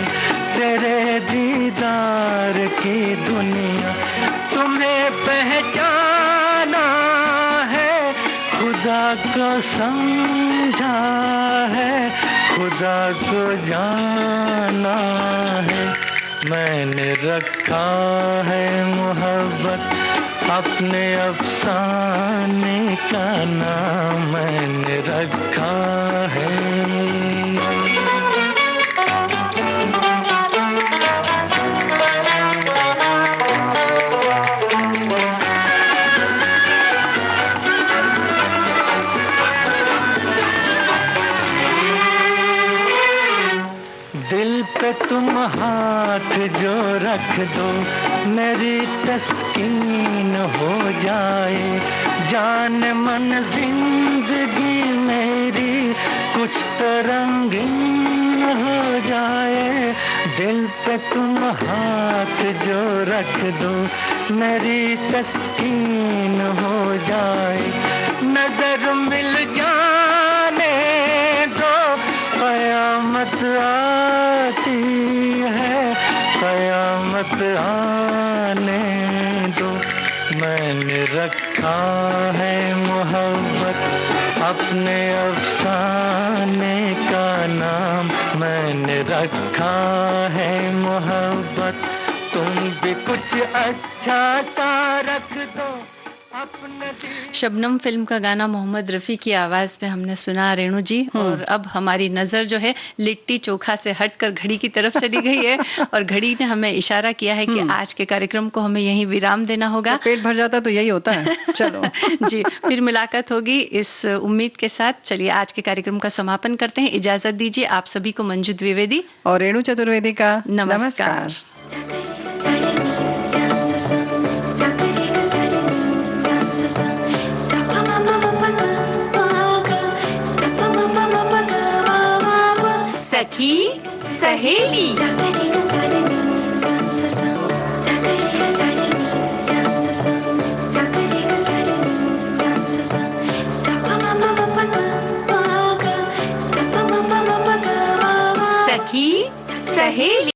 तेरे दीदार की दुनिया, तुम्हें पहचाना है खुदा को समझ समझा है, खुदा को जाना है। मैंने रखा है मोहब्बत अपने अफसाने का नाम, मैंने रखा है। दिल पे तुम हाथ जो रख दो, मेरी तस्कीन हो जाए। जान मन जिंदगी मेरी कुछ तो रंगीन हो जाए। दिल पे तुम हाथ जो रख दो, मेरी तस्कीन हो जाए। नजर मिल जाने दो, कयामत आती है, कयामत आने दो। मैंने रखा है मोहब्बत अपने अफसाने का नाम, मैंने रखा है मोहब्बत। तुम भी कुछ अच्छा सा रख दो अपने। शबनम फिल्म का गाना मोहम्मद रफ़ी की आवाज़ में हमने सुना रेणु जी। और अब हमारी नज़र जो है लिट्टी चोखा से हटकर घड़ी की तरफ चली गई है और घड़ी ने हमें इशारा किया है कि आज के कार्यक्रम को हमें यहीं विराम देना होगा। तो पेट भर जाता तो यही होता है। चलो जी, फिर मुलाकात होगी इस उम्मीद के साथ। चलिए आज के कार्यक्रम का समापन करते हैं। इजाजत दीजिए आप सभी को। मंजू द्विवेदी और रेणु चतुर्वेदी का नमस्कार। सखी सहेली सखी सहेली।